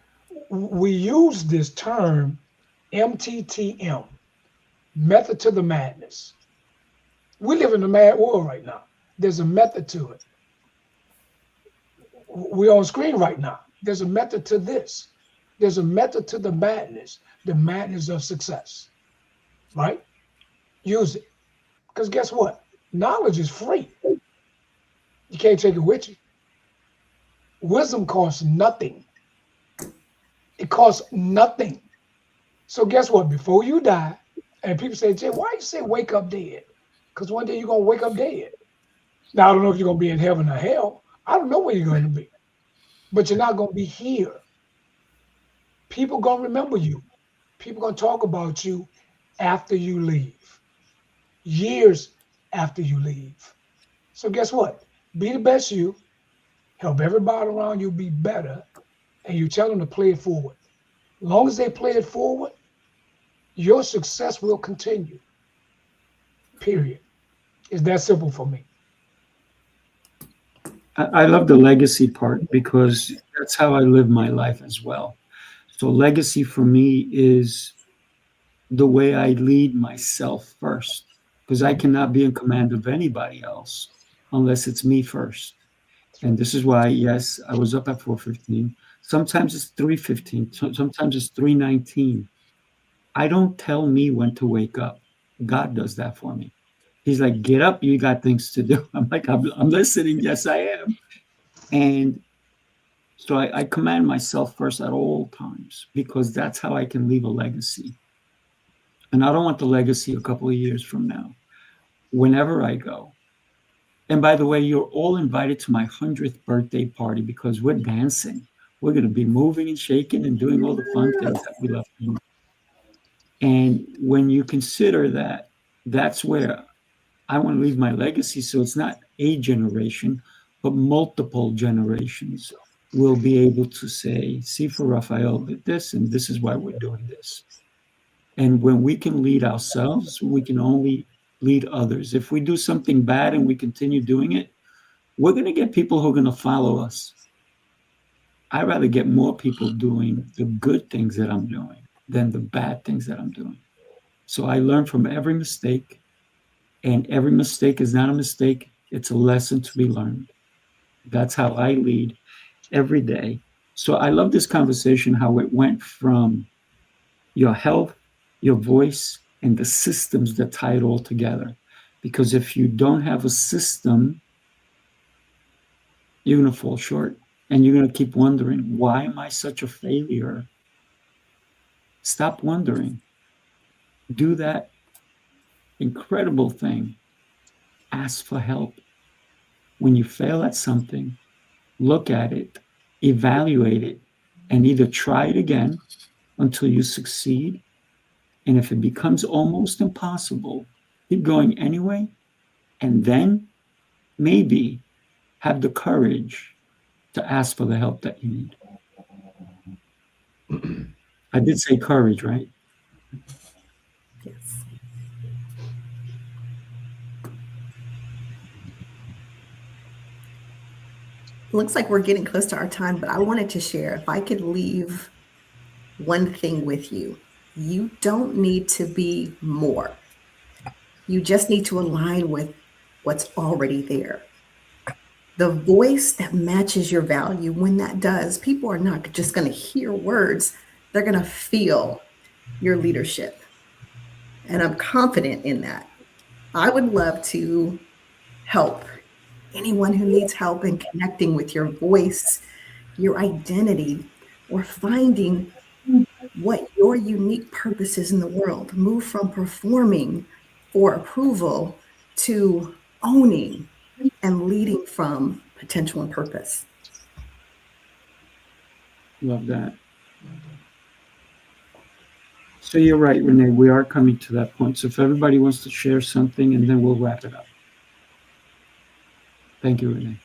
we use this term, MTTM, method to the madness. We live in a mad world right now. There's a method to it. We're on screen right now. There's a method to this. There's a method to the madness of success, right? Use it. Because guess what? Knowledge is free. You can't take it with you. Wisdom costs nothing. It costs nothing. So guess what? Before you die, and people say, Jay, why you say wake up dead? Because one day you're going to wake up dead. Now, I don't know if you're going to be in heaven or hell. I don't know where you're going to be. But you're not going to be here. People going to remember you. People going to talk about you after you leave. Years after you leave. So guess what? Be the best you. Help everybody around you be better. And you tell them to play it forward. As long as they play it forward, your success will continue. Period. It's that simple for me. I love the legacy part because that's how I live my life as well. So legacy for me is the way I lead myself first, because I cannot be in command of anybody else unless it's me first. And this is why, yes, I was up at 4:15. Sometimes it's 3:15. Sometimes it's 3:19. I don't tell me when to wake up. God does that for me. He's like, get up, you got things to do. I'm like, I'm listening. Yes, I am. And so I command myself first at all times, because that's how I can leave a legacy. And I don't want the legacy a couple of years from now, whenever I go. And by the way, you're all invited to my 100th birthday party, because we're dancing. We're going to be moving and shaking and doing all the fun things that we love to do. And when you consider that, that's where I want to leave my legacy. So it's not a generation, but multiple generations will be able to say, see, for Raphael did this, and this is why we're doing this. And when we can lead ourselves, we can only lead others. If we do something bad and we continue doing it, we're going to get people who are going to follow us. I'd rather get more people doing the good things that I'm doing than the bad things that I'm doing. So I learn from every mistake, and every mistake is not a mistake. It's a lesson to be learned. That's how I lead every day. So I love this conversation, how it went from your health, your voice, and the systems that tie it all together. Because if you don't have a system, you're going to fall short, and you're going to keep wondering, why am I such a failure? Stop wondering. Do that incredible thing. Ask for help. When you fail at something, look at it, evaluate it, and either try it again until you succeed. And if it becomes almost impossible, keep going anyway. And then maybe have the courage to ask for the help that you need. I did say courage, right? Yes. Looks like we're getting close to our time, but I wanted to share, if I could leave one thing with you, you don't need to be more. You just need to align with what's already there. The voice that matches your value, when that does, people are not just going to hear words, they're going to feel your leadership. And I'm confident in that. I would love to help anyone who needs help in connecting with your voice, your identity, or finding what your unique purpose is in the world. Move from performing for approval to owning and leading from potential and purpose. Love that. So you're right, Renee, we are coming to that point. So if everybody wants to share something, and then we'll wrap it up. Thank you, Renee.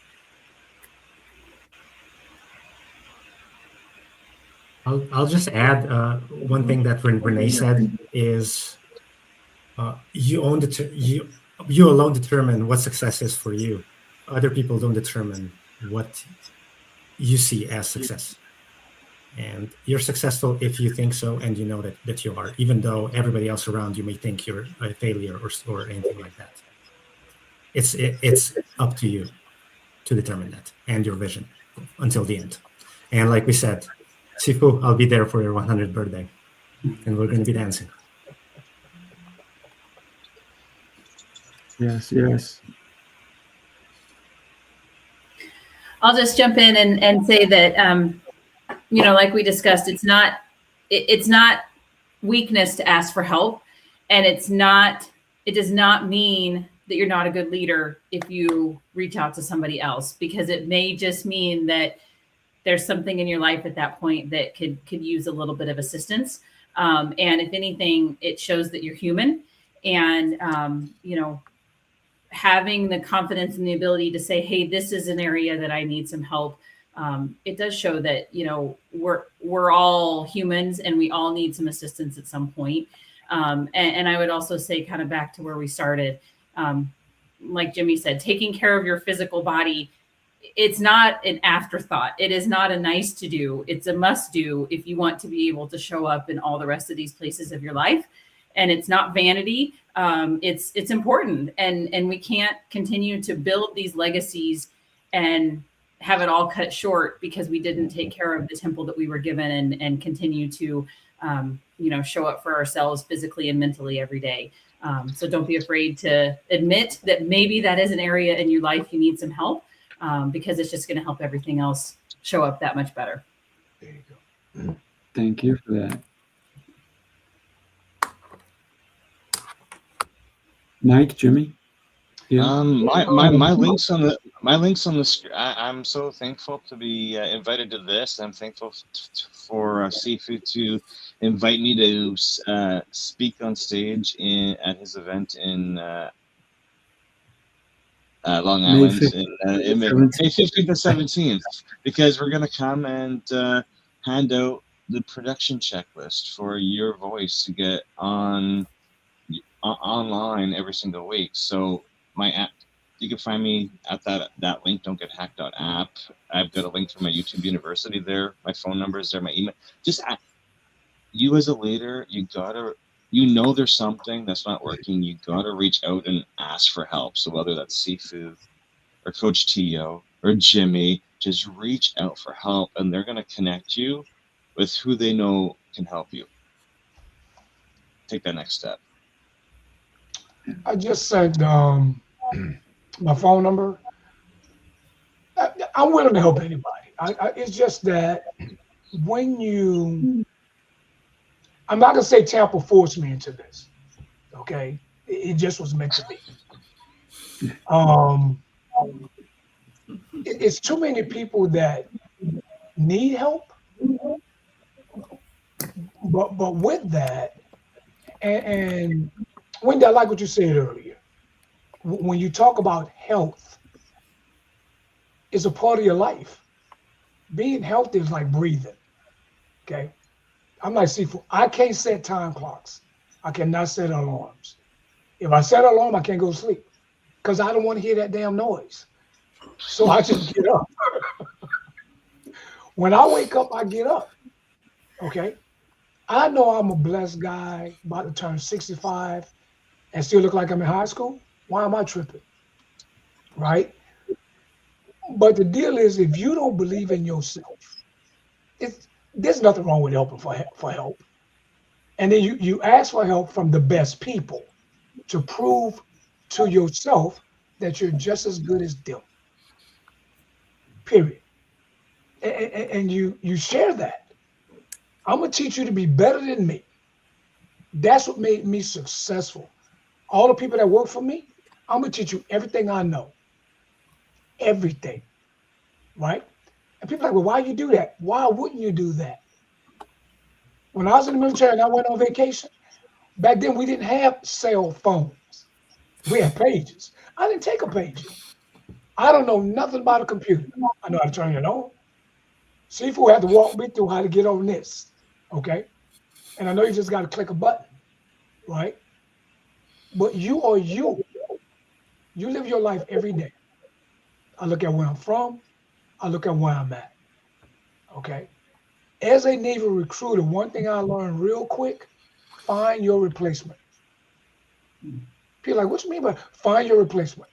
I'll just add one thing that Renee said is you alone determine what success is for you. Other people don't determine what you see as success. And you're successful if you think so, and you know that you are, even though everybody else around you may think you're a failure or anything like that. It's up to you to determine that and your vision until the end. And like we said, Sifu, I'll be there for your 100th birthday, and we're going to be dancing. Yes, yes. I'll just jump in and say that, like we discussed, it's not weakness to ask for help. And it does not mean that you're not a good leader if you reach out to somebody else, because it may just mean that there's something in your life at that point that could use a little bit of assistance. And if anything, it shows that you're human, and, having the confidence and the ability to say, hey, this is an area that I need some help. It does show that, we're all humans, and we all need some assistance at some point. And I would also say, kind of back to where we started, like Jimmy said, taking care of your physical body, it's not an afterthought. It is not a nice to do. It's a must do if you want to be able to show up in all the rest of these places of your life. And it's not vanity. It's important. And we can't continue to build these legacies and have it all cut short because we didn't take care of the temple that we were given, and continue to, show up for ourselves physically and mentally every day. So don't be afraid to admit that maybe that is an area in your life you need some help, because it's just going to help everything else show up that much better. There you go. Thank you for that. Mike, Jimmy? Yeah. My links on the screen. I'm so thankful to be invited to this. I'm thankful for Sifu to invite me to speak on stage at his event in Long May Island 15th, in May 15th and 17th, because we're gonna come and hand out the production checklist for your voice to get on online every single week. So my app, you can find me at that link, don'tgethacked.app. I've got a link for my YouTube University there. My phone number is there, my email. Just you as a leader, you know there's something that's not working. You gotta reach out and ask for help. So whether that's Sifu or Coach Tio or Jimmy, just reach out for help, and they're gonna connect you with who they know can help you. Take that next step. I just sent my phone number. I'm willing to help anybody. It's just that when I'm not gonna say Tampa forced me into this. Okay, it just was meant to be. It's too many people that need help, but with that, and Wendy, I like what you said earlier. When you talk about health, it's a part of your life. Being healthy is like breathing. Okay, I'm like Sifu. I can't set time clocks. I cannot set alarms. If I set an alarm, I can't go to sleep because I don't want to hear that damn noise. So I just get up. When I wake up, I get up. Okay. I know I'm a blessed guy, about to turn 65 and still look like I'm in high school. Why am I tripping? Right? But the deal is, if you don't believe in yourself, there's nothing wrong with helping for help. And then you ask for help from the best people to prove to yourself that you're just as good as them. Period. And you share that. I'm gonna teach you to be better than me. That's what made me successful. All the people that work for me, I'm gonna teach you everything I know. Everything. Right? And people are like, well, why you do that? Why wouldn't you do that? When I was in the military and I went on vacation, back then we didn't have cell phones. We had pages. I didn't take a page. I don't know nothing about a computer. I know how to turn it on. Sifu had to walk me through how to get on this. Okay? And I know you just got to click a button. Right? But you are you. You live your life every day. I look at where I'm from. I look at where I'm at. Okay? As a Navy recruiter, one thing I learned real quick, find your replacement. People are like, what you mean by find your replacement?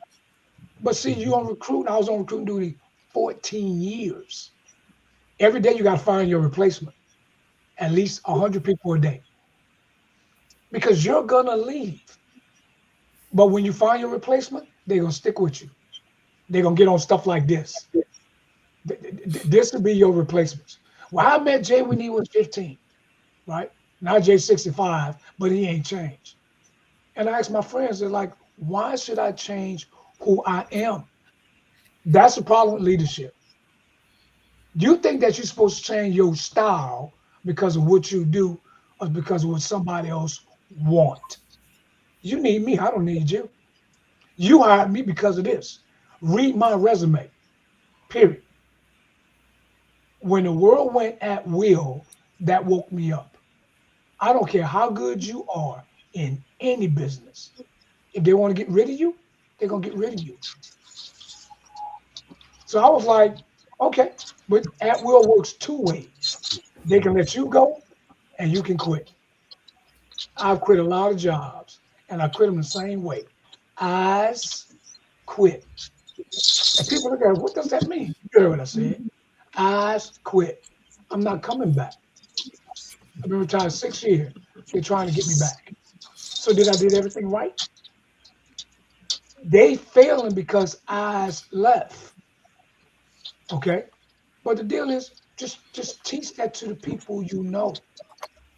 But see, you on recruiting, I was on recruiting duty 14 years. Every day you got to find your replacement. At least 100 people a day. Because you're going to leave. But when you find your replacement, they're going to stick with you. They're going to get on stuff like this. This will be your replacements. Well, I met Jay when he was 15, right? Now Jay's 65, but he ain't changed. And I asked my friends, they're like, why should I change who I am? That's the problem with leadership. You think that you're supposed to change your style because of what you do or because of what somebody else want. You need me, I don't need you. You hired me because of this. Read my resume, period. When the world went at will, that woke me up. I don't care how good you are in any business. If they want to get rid of you, they're going to get rid of you. So I was like, okay, but at will works two ways. They can let you go and you can quit. I've quit a lot of jobs and I quit them the same way. Eyes quit. And people look at it, what does that mean? You heard what I said. Eyes quit. I'm not coming back. I've been retired 6 years. They're trying to get me back. So did I did everything right? They failing because eyes left. Okay. But the deal is just teach that to the people you know.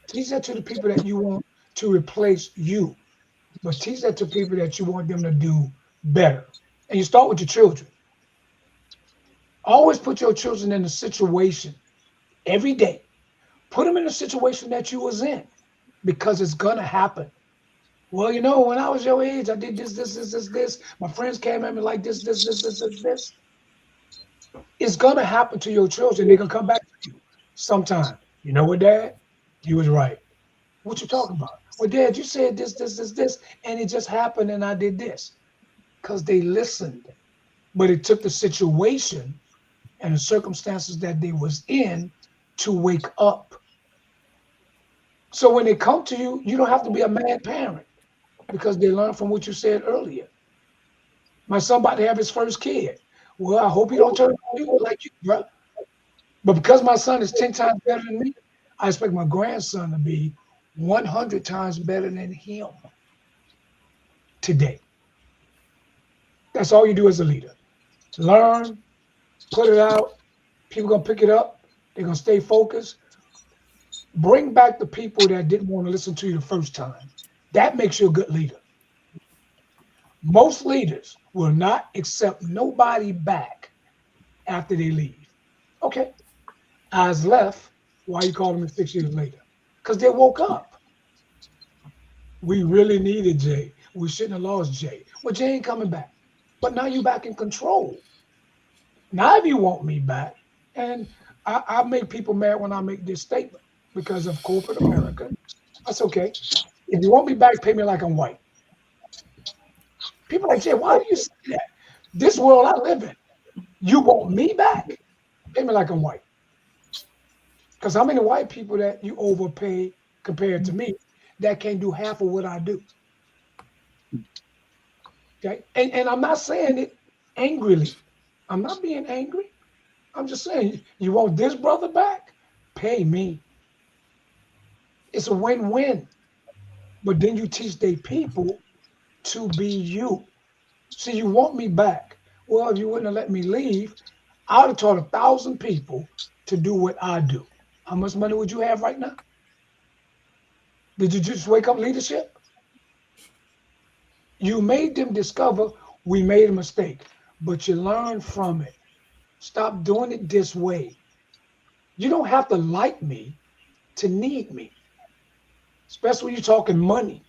Teach that to the people that you want to replace you. But teach that to people that you want them to do better. And you start with your children. Always put your children in a situation every day. Put them in a situation that you was in because it's gonna happen. Well, you know, when I was your age, I did this. My friends came at me like this. It's gonna happen to your children. They're gonna come back to you sometime. You know what, Dad? You was right. What you talking about? Well, Dad, you said this, and it just happened, and I did this. Because they listened. But it took the situation and the circumstances that they was in to wake up. So when they come to you, you don't have to be a mad parent because they learn from what you said earlier. My son about to have his first kid. Well, I hope he don't turn out like you, bro. But because my son is 10 times better than me, I expect my grandson to be 100 times better than him today. That's all you do as a leader. Learn, put it out. People gonna pick it up. They're gonna stay focused. Bring back the people that didn't want to listen to you the first time. That makes you a good leader. Most leaders will not accept nobody back after they leave. Okay, eyes left. Why you calling me 6 years later? Because they woke up. We really needed Jay. We shouldn't have lost Jay. Well, Jay ain't coming back. But now you back in control. Now if you want me back, and I make people mad when I make this statement because of corporate America. That's okay. If you want me back, pay me like I'm white. People are like, Jay, why do you say that? This world I live in, you want me back? Pay me like I'm white. Because how many white people that you overpay compared to me that can't do half of what I do? Okay, and I'm not saying it angrily. I'm not being angry. I'm just saying, you want this brother back? Pay me. It's a win-win. But then you teach their people to be you. See, you want me back. Well, if you wouldn't have let me leave, I would have taught 1,000 people to do what I do. How much money would you have right now? Did you just wake up leadership? You made them discover we made a mistake, but you learn from it. Stop doing it this way. You don't have to like me to need me, especially when you're talking money.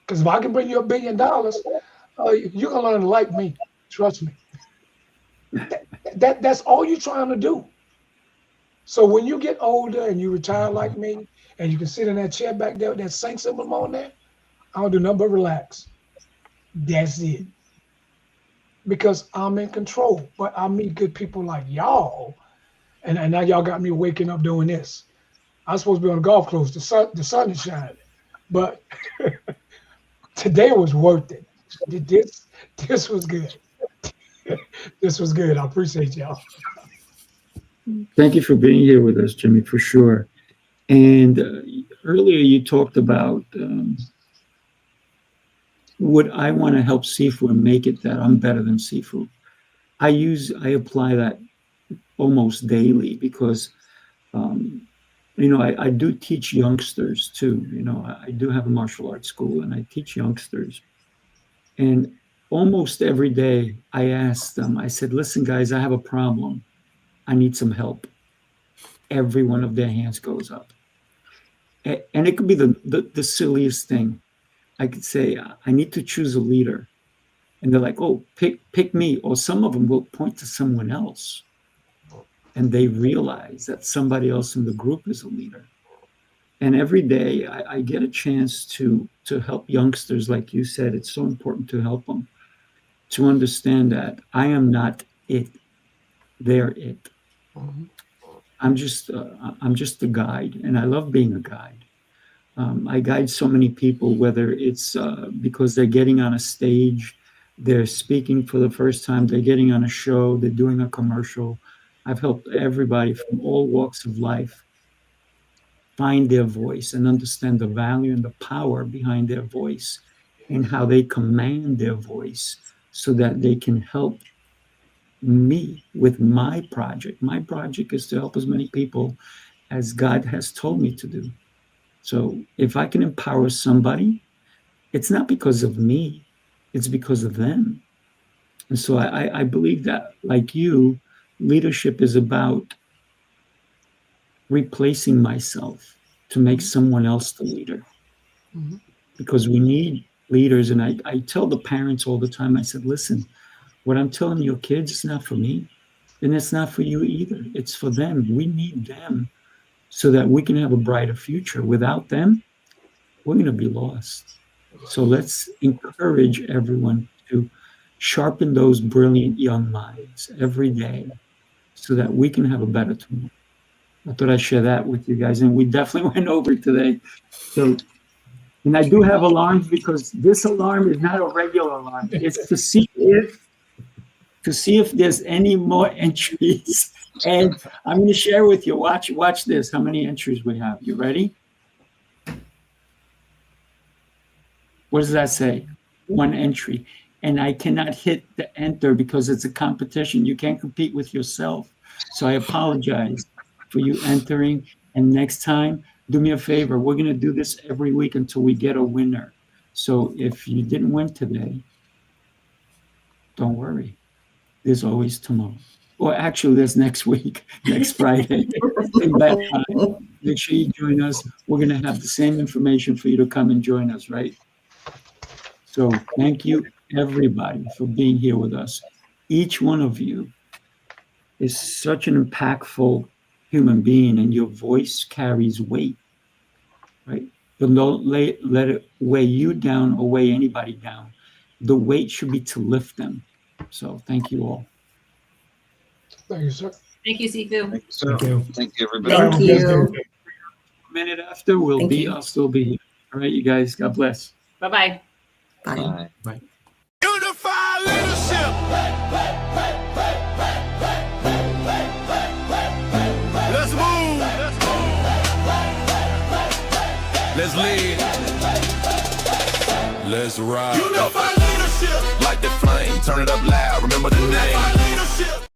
Because if I can bring you $1 billion, you're gonna learn to like me. Trust me. That's all you're trying to do. So when you get older and you retire like me, and you can sit in that chair back there with that Saint symbol on there, I don't do nothing but relax. That's it. Because I'm in control. But I meet good people like y'all, and now y'all got me waking up doing this. I'm supposed to be on the golf course. The sun is shining. But today was worth it. This was good. This was good. I appreciate y'all. Thank you for being here with us, Jimmy, for sure. And earlier you talked about would I want to help Sifu and make it that I'm better than Sifu? I apply that almost daily because, I do teach youngsters too. I do have a martial arts school and I teach youngsters. And almost every day I ask them, I said, listen, guys, I have a problem. I need some help. Every one of their hands goes up. And it could be the silliest thing. I could say, I need to choose a leader. And they're like, oh, pick me. Or some of them will point to someone else. And they realize that somebody else in the group is a leader. And every day I get a chance to help youngsters, like you said. It's so important to help them to understand that I am not it. They're it. Mm-hmm. I'm just a guide, and I love being a guide. I guide so many people, whether it's because they're getting on a stage, they're speaking for the first time, they're getting on a show, they're doing a commercial. I've helped everybody from all walks of life find their voice and understand the value and the power behind their voice and how they command their voice so that they can help me with my project. My project is to help as many people as God has told me to do. So if I can empower somebody, it's not because of me, it's because of them. And so I believe that, like you, leadership is about replacing myself to make someone else the leader. Because we need leaders. And I tell the parents all the time, I said, listen, what I'm telling your kids is not for me, and it's not for you either. It's for them. We need them so that we can have a brighter future. Without them, we're going to be lost. So let's encourage everyone to sharpen those brilliant young minds every day so that we can have a better tomorrow. I thought I'd share that with you guys. And we definitely went over today. So, and I do have alarms because this alarm is not a regular alarm. It's to see if there's any more entries. And I'm going to share with you. Watch this, how many entries we have. You ready? What does that say? 1 entry. And I cannot hit the enter because it's a competition. You can't compete with yourself. So I apologize for you entering. And next time, do me a favor. We're going to do this every week until we get a winner. So if you didn't win today, don't worry. There's always tomorrow. Or actually, there's next week, next Friday. Same bad time. Make sure you join us. We're going to have the same information for you to come and join us, right? So thank you, everybody, for being here with us. Each one of you is such an impactful human being, and your voice carries weight, right? But don't let it weigh you down or weigh anybody down. The weight should be to lift them. So thank you all. Thank you, sir. Thank you, Sifu. Thank you, sir. Thank you. Thank you, everybody. Thank you. A minute after, I'll still be here. All right, you guys, God bless. Bye-bye. Bye. Bye. Unified leadership. Let's move. Let's lead. Let's ride. Unified leadership. Like the flame, turn it up loud. Remember the name. Unified leadership.